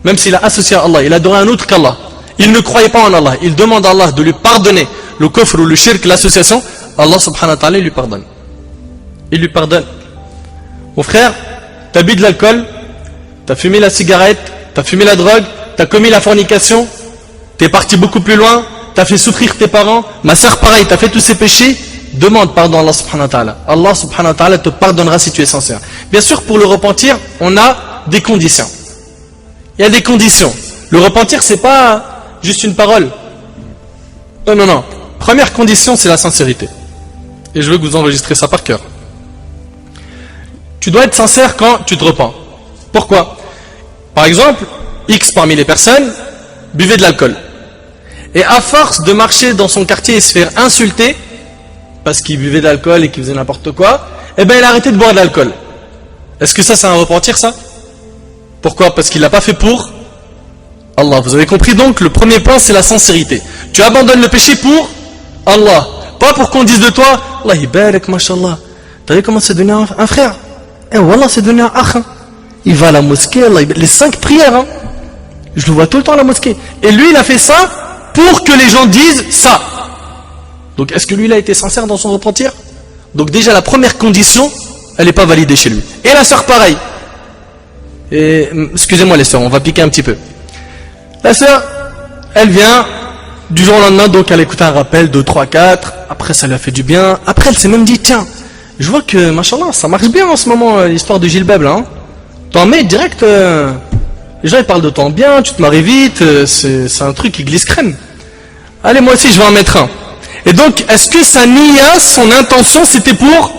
Speaker 2: même s'il a associé à Allah, il a adoré un autre qu'Allah, il ne croyait pas en Allah, il demande à Allah de lui pardonner le kufr ou le shirk, l'association, Allah subhanahu wa ta'ala lui pardonne. Il lui pardonne. Mon frère, t'as bu de l'alcool, t'as fumé la cigarette, t'as fumé la drogue, t'as commis la fornication, t'es parti beaucoup plus loin, t'as fait souffrir tes parents, ma soeur pareil, t'as fait tous ces péchés. Demande pardon à Allah subhanahu wa ta'ala. Allah subhanahu wa ta'ala te pardonnera si tu es sincère. Bien sûr, pour le repentir, on a des conditions. Il y a des conditions. Le repentir, c'est pas juste une parole. Non. Première condition, c'est la sincérité. Et je veux que vous enregistrez ça par cœur. Tu dois être sincère quand tu te repens. Pourquoi? Par exemple, X parmi les personnes buvaient de l'alcool. Et à force de marcher dans son quartier et se faire insulter, parce qu'il buvait de l'alcool et qu'il faisait n'importe quoi, eh bien il a arrêté de boire de l'alcool. Est-ce que ça c'est un repentir, ça? Pourquoi? Parce qu'il l'a pas fait pour Allah. Vous avez compris donc, le premier point c'est la sincérité. Tu abandonnes le péché pour Allah. Pas pour qu'on dise de toi, Allah ibarak, mashallah. T'as vu comment c'est devenu un frère? Eh wallah, c'est devenu un akh. Il va à la mosquée, Allah, les 5 prières. Hein. Je le vois tout le temps à la mosquée. Et lui, il a fait ça pour que les gens disent ça. Donc est-ce que lui, il a été sincère dans son repentir? Donc déjà, la première condition, elle n'est pas validée chez lui. Et la sœur, pareil. Et excusez-moi les sœurs, on va piquer un petit peu. La sœur, elle vient du jour au lendemain, donc elle écoute un rappel, 2, 3, 4. Après, ça lui a fait du bien. Après, elle s'est même dit, tiens, je vois que, machallah, ça marche bien en ce moment, l'histoire de Gilbab, là. Hein. T'en mets direct, les gens ils parlent de toi en bien, tu te maries vite, c'est un truc qui glisse crème. Allez, moi aussi, je vais en mettre un. Et donc, est-ce que sa niya, son intention, c'était pour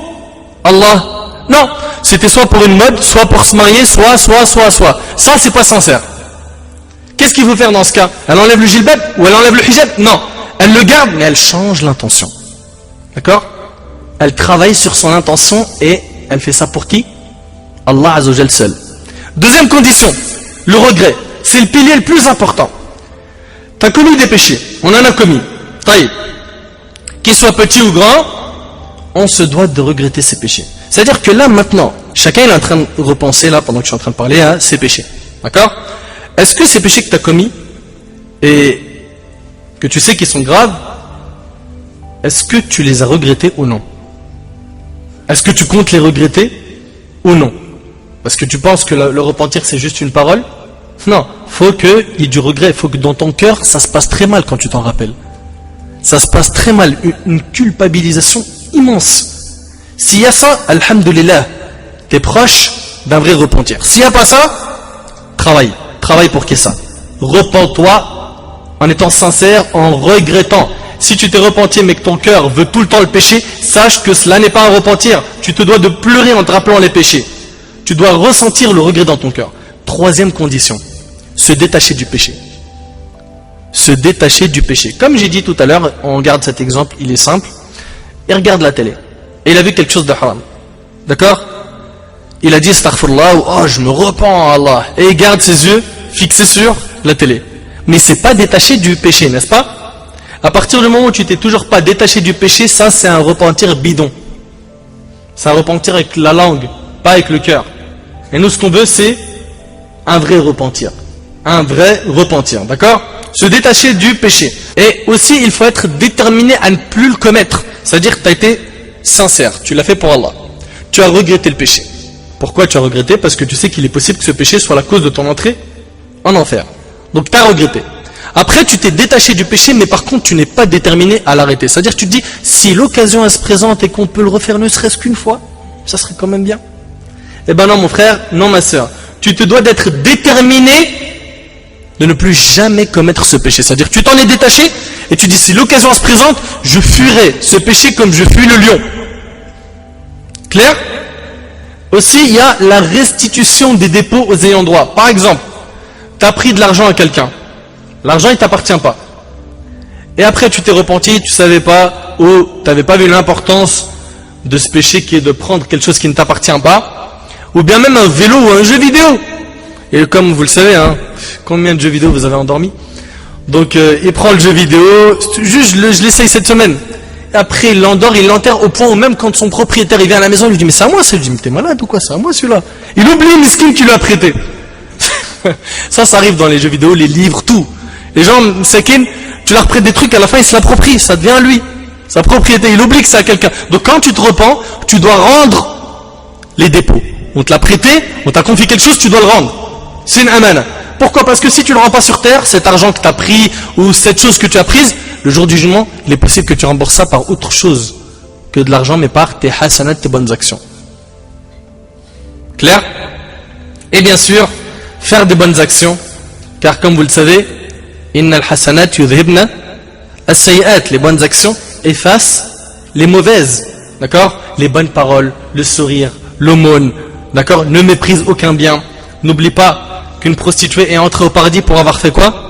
Speaker 2: Allah? Non, c'était soit pour une mode, soit pour se marier, soit. Ça, c'est pas sincère. Qu'est-ce qu'il faut faire dans ce cas? Elle enlève le jilbab ou elle enlève le hijab? Non, elle le garde, mais elle change l'intention. D'accord? Elle travaille sur son intention et elle fait ça pour qui? Allah Azzawajal seul. Deuxième condition, le regret. C'est le pilier le plus important. Tu as commis des péchés, on en a commis. Taïb. Qu'ils soient petits ou grands, on se doit de regretter ses péchés. C'est-à-dire que là, maintenant, chacun est en train de repenser, là, pendant que je suis en train de parler, à ses péchés. D'accord? Est-ce que ces péchés que tu as commis, et que tu sais qu'ils sont graves, est-ce que tu les as regrettés ou non? Est-ce que tu comptes les regretter ou non? Parce que tu penses que le repentir, c'est juste une parole? Non, faut qu'il y ait du regret, il faut que dans ton cœur, ça se passe très mal quand tu t'en rappelles. Ça se passe très mal, une culpabilisation immense. S'il y a ça, alhamdulillah, t'es proche d'un vrai repentir. S'il n'y a pas ça, travaille pour qu'il y ait ça. Repens-toi en étant sincère, en regrettant. Si tu t'es repenti mais que ton cœur veut tout le temps le péché, sache que cela n'est pas un repentir. Tu te dois de pleurer en te rappelant les péchés. Tu dois ressentir le regret dans ton cœur. Troisième condition, se détacher du péché. Se détacher du péché. Comme j'ai dit tout à l'heure, on regarde cet exemple, il est simple. Il regarde la télé. Et il a vu quelque chose de haram. D'accord? Il a dit astaghfirullah, ou oh je me repens à Allah. Et il garde ses yeux fixés sur la télé. Mais c'est pas détaché du péché, n'est-ce pas? À partir du moment où tu t'es toujours pas détaché du péché, ça c'est un repentir bidon. C'est un repentir avec la langue, pas avec le cœur. Et nous ce qu'on veut c'est un vrai repentir. Un vrai repentir, d'accord? Se détacher du péché. Et aussi il faut être déterminé à ne plus le commettre. C'est-à-dire que tu as été sincère, tu l'as fait pour Allah. Tu as regretté le péché. Pourquoi tu as regretté? Parce que tu sais qu'il est possible que ce péché soit la cause de ton entrée en enfer. Donc tu as regretté. Après tu t'es détaché du péché, mais par contre tu n'es pas déterminé à l'arrêter. C'est-à-dire que tu te dis, si l'occasion elle se présente et qu'on peut le refaire ne serait-ce qu'une fois, ça serait quand même bien. Eh ben non mon frère, non ma soeur. Tu te dois d'être déterminé de ne plus jamais commettre ce péché. C'est-à-dire que tu t'en es détaché et tu dis, si l'occasion se présente, je fuirai ce péché comme je fuis le lion. Clair? Aussi, il y a la restitution des dépôts aux ayants droit. Par exemple, tu as pris de l'argent à quelqu'un. L'argent, il ne t'appartient pas. Et après, tu t'es repenti, tu ne savais pas, ou tu n'avais pas vu l'importance de ce péché qui est de prendre quelque chose qui ne t'appartient pas, ou bien même un vélo ou un jeu vidéo. Et comme vous le savez, hein, combien de jeux vidéo vous avez endormi? Donc, il prend le jeu vidéo, juste je l'essaye cette semaine. Après il l'endort, il l'enterre au point où même quand son propriétaire il vient à la maison, il lui dit mais c'est à moi, je lui dis mais t'es malade ou quoi, c'est à moi celui-là. Il oublie Miskin qui lui a prêté. Ça arrive dans les jeux vidéo, les livres, tout. Les gens, Sakin, tu leur prêtes des trucs, à la fin il se l'approprie, ça devient lui. Sa propriété, il oublie que c'est à quelqu'un. Donc quand tu te repens, tu dois rendre les dépôts. On te l'a prêté, on t'a confié quelque chose, tu dois le rendre. C'est une amana. Pourquoi? Parce que si tu ne le rends pas sur terre, cet argent que tu as pris ou cette chose que tu as prise, le jour du jugement, il est possible que tu rembourses ça par autre chose que de l'argent, mais par tes hasanat, tes bonnes actions. Clair? Et bien sûr, faire des bonnes actions, car comme vous le savez, innal hasanat yudhibna as-sayyi'at, les bonnes actions effacent les mauvaises. D'accord? Les bonnes paroles, le sourire, l'aumône, d'accord? Ne méprise aucun bien. N'oublie pas qu'une prostituée est entrée au paradis pour avoir fait quoi?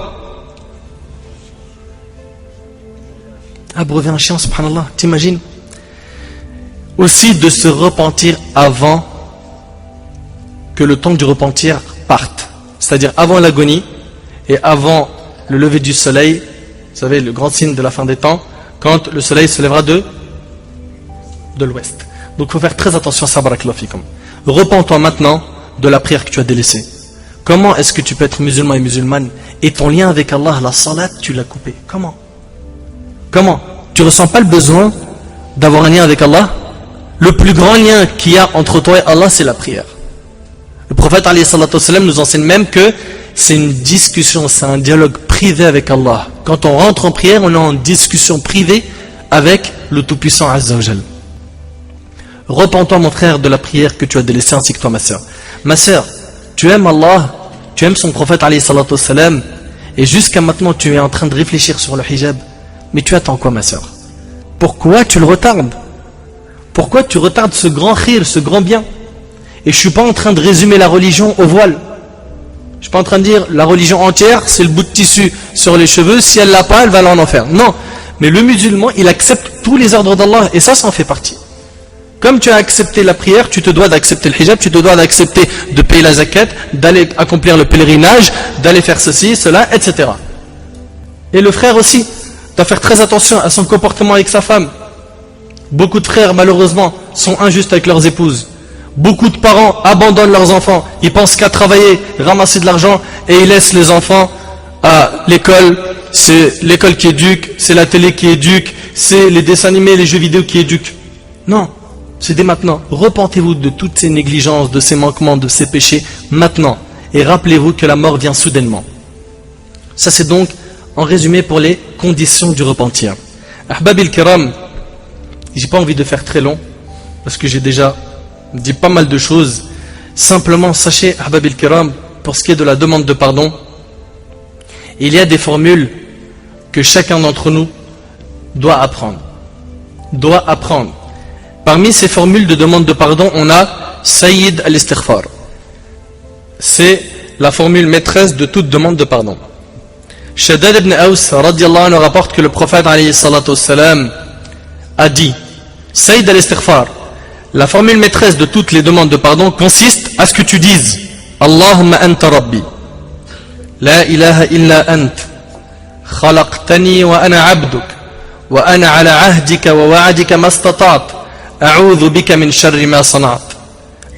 Speaker 2: Abreuver un chien, subhanallah, t'imagines? Aussi de se repentir avant que le temps du repentir parte. C'est-à-dire avant l'agonie et avant le lever du soleil, vous savez, le grand signe de la fin des temps, quand le soleil se lèvera de l'ouest. Donc il faut faire très attention à ça, barakallahu fikum. Repens-toi maintenant de la prière que tu as délaissée. Comment est-ce que tu peux être musulman et musulmane et ton lien avec Allah, la salat, tu l'as coupé? Comment? Tu ressens pas le besoin d'avoir un lien avec Allah? Le plus grand lien qu'il y a entre toi et Allah, c'est la prière. Le prophète alayhi salatu wassalam nous enseigne même que c'est une discussion, c'est un dialogue privé avec Allah. Quand on rentre en prière, on est en discussion privée avec le Tout-Puissant Azza wa Jal. Repens-toi mon frère de la prière que tu as délaissée ainsi que toi ma sœur. Ma sœur, tu aimes Allah, tu aimes son prophète alayhi salatu wassalam, et jusqu'à maintenant tu es en train de réfléchir sur le hijab. Mais tu attends quoi ma sœur? Pourquoi tu le retardes? Pourquoi tu retardes ce grand khir, ce grand bien? Et je ne suis pas en train de résumer la religion au voile. Je ne suis pas en train de dire la religion entière, c'est le bout de tissu sur les cheveux, si elle l'a pas, elle va aller en enfer. Non, mais le musulman, il accepte tous les ordres d'Allah, et ça en fait partie. Comme tu as accepté la prière, tu te dois d'accepter le hijab, tu te dois d'accepter de payer la zakat, d'aller accomplir le pèlerinage, d'aller faire ceci, cela, etc. Et le frère aussi doit faire très attention à son comportement avec sa femme. Beaucoup de frères, malheureusement, sont injustes avec leurs épouses. Beaucoup de parents abandonnent leurs enfants. Ils pensent qu'à travailler, ramasser de l'argent, et ils laissent les enfants à l'école. C'est l'école qui éduque, c'est la télé qui éduque, c'est les dessins animés, les jeux vidéo qui éduquent. Non, c'est dès maintenant. Repentez-vous de toutes ces négligences, de ces manquements, de ces péchés, maintenant. Et rappelez-vous que la mort vient soudainement. Ça c'est donc, en résumé, pour les conditions du repentir. Ahbab il-Kiram, j'ai pas envie de faire très long, parce que j'ai déjà dit pas mal de choses. Simplement, sachez, Ahbab il-Kiram, pour ce qui est de la demande de pardon, il y a des formules que chacun d'entre nous doit apprendre. Parmi ces formules de demande de pardon, on a Sayyid al-Istighfar. C'est la formule maîtresse de toute demande de pardon. Shaddad ibn Aws radiyallahu anhu rapporte que le prophète alayhi salatu wassalam a dit Sayyid al-Istighfar, la formule maîtresse de toutes les demandes de pardon consiste à ce que tu dises Allahumma anta rabbi la ilaha illa ant khalaqtani wa ana abduk wa ana ala ahdika wa wa'adika mastata'at a'udhu bika min sharri ma sana'at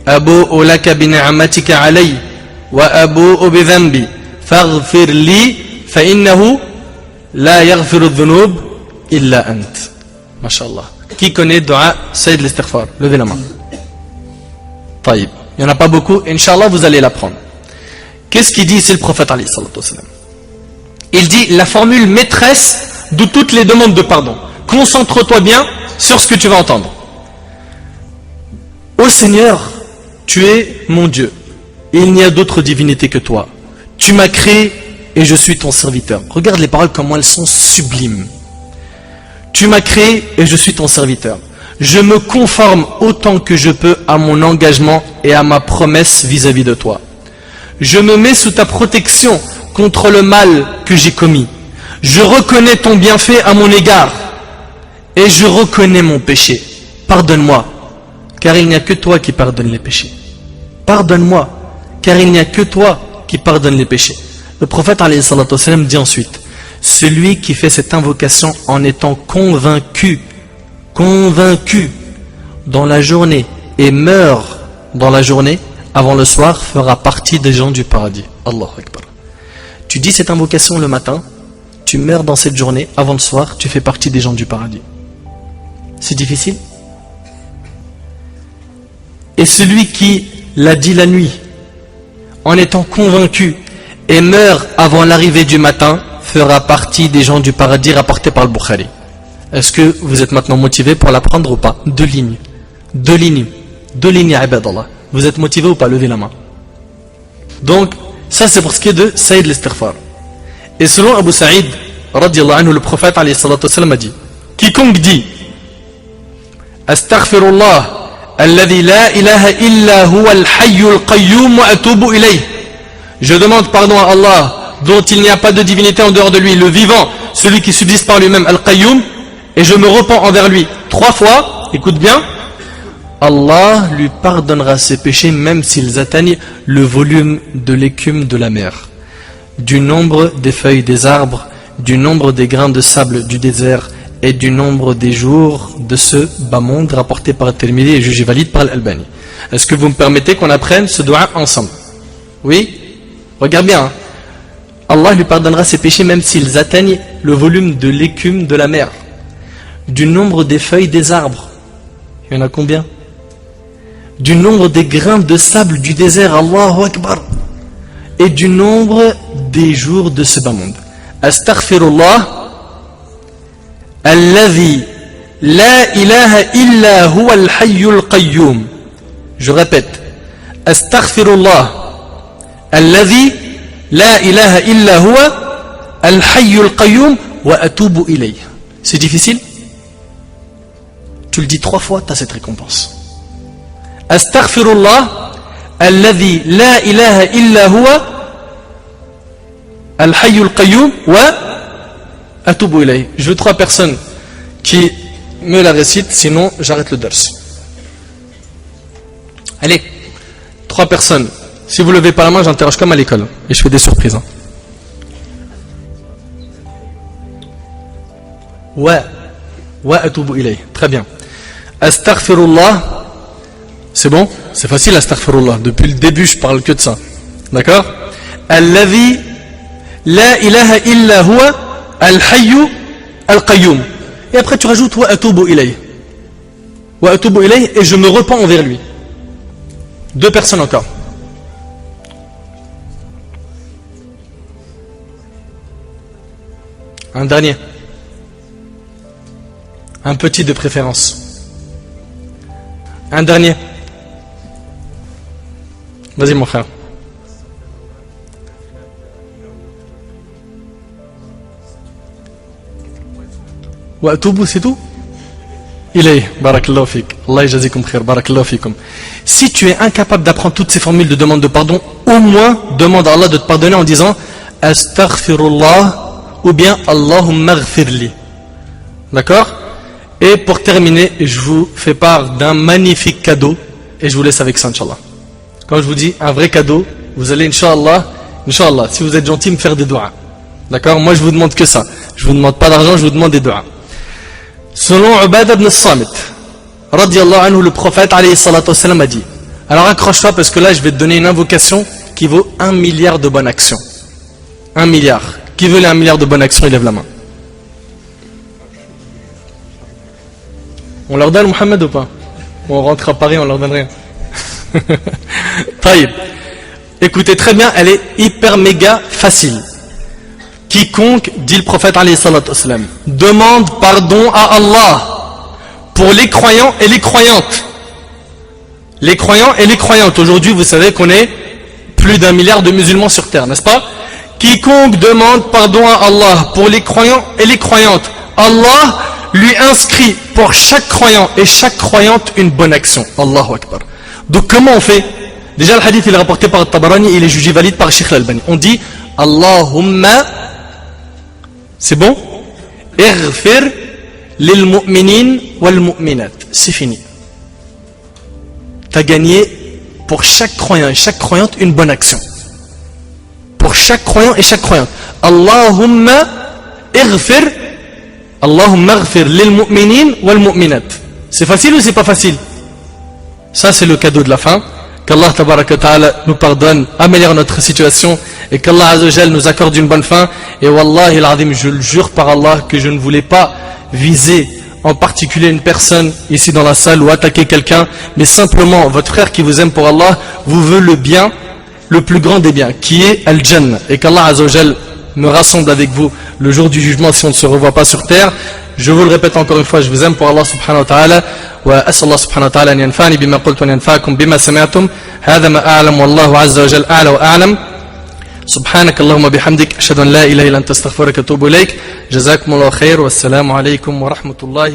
Speaker 2: abu'u laka bi ni'matika alayya wa abu'u bi dhanbi faghfir li fa innahu la yaghfiru adh-dhunub illa ant. Mashallah. Qui connaît Dua Sayyid al-Istighfar? Levez la main. Taïb. Il n'y en a pas beaucoup. Inch'Allah, vous allez l'apprendre. Qu'est-ce qu'il dit ici le prophète alayhi salatu wassalam? Il dit la formule maîtresse de toutes les demandes de pardon. Concentre-toi bien sur ce que tu vas entendre. Ô Seigneur, tu es mon Dieu. Et il n'y a d'autre divinité que toi. Tu m'as créé et je suis ton serviteur. Regarde les paroles, comment elles sont sublimes. Tu m'as créé et je suis ton serviteur. Je me conforme autant que je peux à mon engagement et à ma promesse vis-à-vis de toi. Je me mets sous ta protection contre le mal que j'ai commis. Je reconnais ton bienfait à mon égard et je reconnais mon péché. Pardonne-moi, car il n'y a que toi qui pardonne les péchés. Pardonne-moi, car il n'y a que toi qui pardonne les péchés. Le prophète alayhi salatu wassalam dit ensuite celui qui fait cette invocation en étant convaincu dans la journée et meurt dans la journée, avant le soir, fera partie des gens du paradis. Allahu Akbar. Tu dis cette invocation le matin, tu meurs dans cette journée, avant le soir, tu fais partie des gens du paradis. C'est difficile? Et celui qui l'a dit la nuit, en étant convaincu, et meurt avant l'arrivée du matin, fera partie des gens du paradis rapportés par le Bukhari. Est-ce que vous êtes maintenant motivé pour l'apprendre ou pas? Deux lignes, ibadallah. Vous êtes motivé ou pas? Levez la main. Donc, ça c'est pour ce qui est de Sayyid al-Istighfar. Et selon Abu Sa'id, radiyallahu anhu, le prophète alayhi salatu wassalam a dit quiconque dit Astaghfirullah alladhi la ilaha illa huwa al-hayyul qayyum wa atubu ilayh. Je demande pardon à Allah dont il n'y a pas de divinité en dehors de lui, le vivant, celui qui subsiste par lui-même, Al-Qayyum, et je me repens envers lui 3 fois, écoute bien, Allah lui pardonnera ses péchés même s'ils atteignent le volume de l'écume de la mer, du nombre des feuilles des arbres, du nombre des grains de sable du désert et du nombre des jours de ce bas monde rapporté par At-Tirmidhi et jugé valide par Al-Albani. Est-ce que vous me permettez qu'on apprenne ce dua ensemble? Oui? Regarde bien. Hein. Allah lui pardonnera ses péchés même s'ils atteignent le volume de l'écume de la mer, du nombre des feuilles des arbres. Il y en a combien? Du nombre des grains de sable du désert, Allahu Akbar, et du nombre des jours de ce bas monde. Astaghfirullah alladhi la ilaha illa huwa al-hayyul qayyum. Je répète. Astaghfirullah alladhi la ilaha illa huwa al-hayyul qayyum wa atubu ilayh. C'est difficile? Tu le dis 3 fois, tu as cette récompense. Astaghfirullah alladhi la ilaha illa huwa al-hayyul qayyum wa atubu ilayh. Je veux 3 personnes qui me la récitent, sinon j'arrête le dars. Allez, 3 personnes. Si vous ne levez pas la main, j'interroge comme à l'école. Et je fais des surprises. Hein. Wa atubu ilayh. Très bien. Astaghfirullah. C'est bon? C'est facile, astaghfirullah. Depuis le début, je parle que de ça. D'accord? Alladhi la ilaha illa huwa al-hayyu al-qayyum. Et après, tu rajoutes wa atubu ilayh. Wa atubu ilayh, et je me repens envers lui. 2 personnes encore. Un dernier. Un petit de préférence. Un dernier. Vas-y mon frère. Wa atubu, c'est tout? Ilay, barakallahu fik. Allah yajazikum khair, barakallahu fikum. Si tu es incapable d'apprendre toutes ces formules de demande de pardon, au moins demande à Allah de te pardonner en disant Astaghfirullah ou bien Allahumma ghfirli. D'accord? Et pour terminer, je vous fais part d'un magnifique cadeau et je vous laisse avec ça, Inch'Allah. Quand je vous dis un vrai cadeau, vous allez, Inch'Allah, si vous êtes gentil, me faire des doigts. D'accord? Moi, je vous demande que ça. Je vous demande pas d'argent, je vous demande des doigts. Selon Ubadah ibn Samit, radiyallahu anhu, le prophète alayhi salatu wassalam a dit. Alors accroche-toi parce que là, je vais te donner une invocation qui vaut 1 milliard de bonnes actions. 1 milliard. Qui veut les 1 milliard de bonnes actions, il lève la main. On leur donne Mohamed ou pas? On rentre à Paris, on leur donne rien. Taïb. Écoutez très bien, elle est hyper méga facile. Quiconque, dit le prophète alayhi salatu wassalam, demande pardon à Allah pour les croyants et les croyantes. Les croyants et les croyantes. Aujourd'hui, vous savez qu'on est plus d'1 milliard de musulmans sur terre, n'est-ce pas? Quiconque demande pardon à Allah pour les croyants et les croyantes, Allah lui inscrit pour chaque croyant et chaque croyante une bonne action. Allahu Akbar. Donc comment on fait? Déjà le hadith il est rapporté par Tabarani, il est jugé valide par Sheikh Al-Albani. On dit Allahumma, c'est bon? Ighfir lil mu'minin wal mu'minat. C'est fini. Tu as gagné pour chaque croyant et chaque croyante une bonne action. Pour chaque croyant et chaque croyante. Allahumma ighfir lil mu'minin wal mu'minat. C'est facile ou c'est pas facile? Ça c'est le cadeau de la fin. Qu'Allah tabaraka ta'ala nous pardonne, améliore notre situation et qu'Allah azawajal nous accorde une bonne fin. Et wallahi al-azim, je le jure par Allah que je ne voulais pas viser en particulier une personne ici dans la salle ou attaquer quelqu'un, mais simplement votre frère qui vous aime pour Allah vous veut le bien, le plus grand des biens, qui est Al-Jannah. Et qu'Allah azawajal me rassemble avec vous le jour du jugement si on ne se revoit pas sur terre. Je vous le répète encore une fois, je vous aime pour Allah subhanahu wa ta'ala. وأسأل الله سبحانه وتعالى أن ينفعني بما قلت وأن ينفعكم بما سمعتم. هذا ما أعلم والله عز وجل أعلى وأعلم. سبحانك اللهم بحمدك أشهد أن لا إله إلا أنت أستغفرك وأتوب إليك. جزاكم الله خير والسلام عليكم ورحمة الله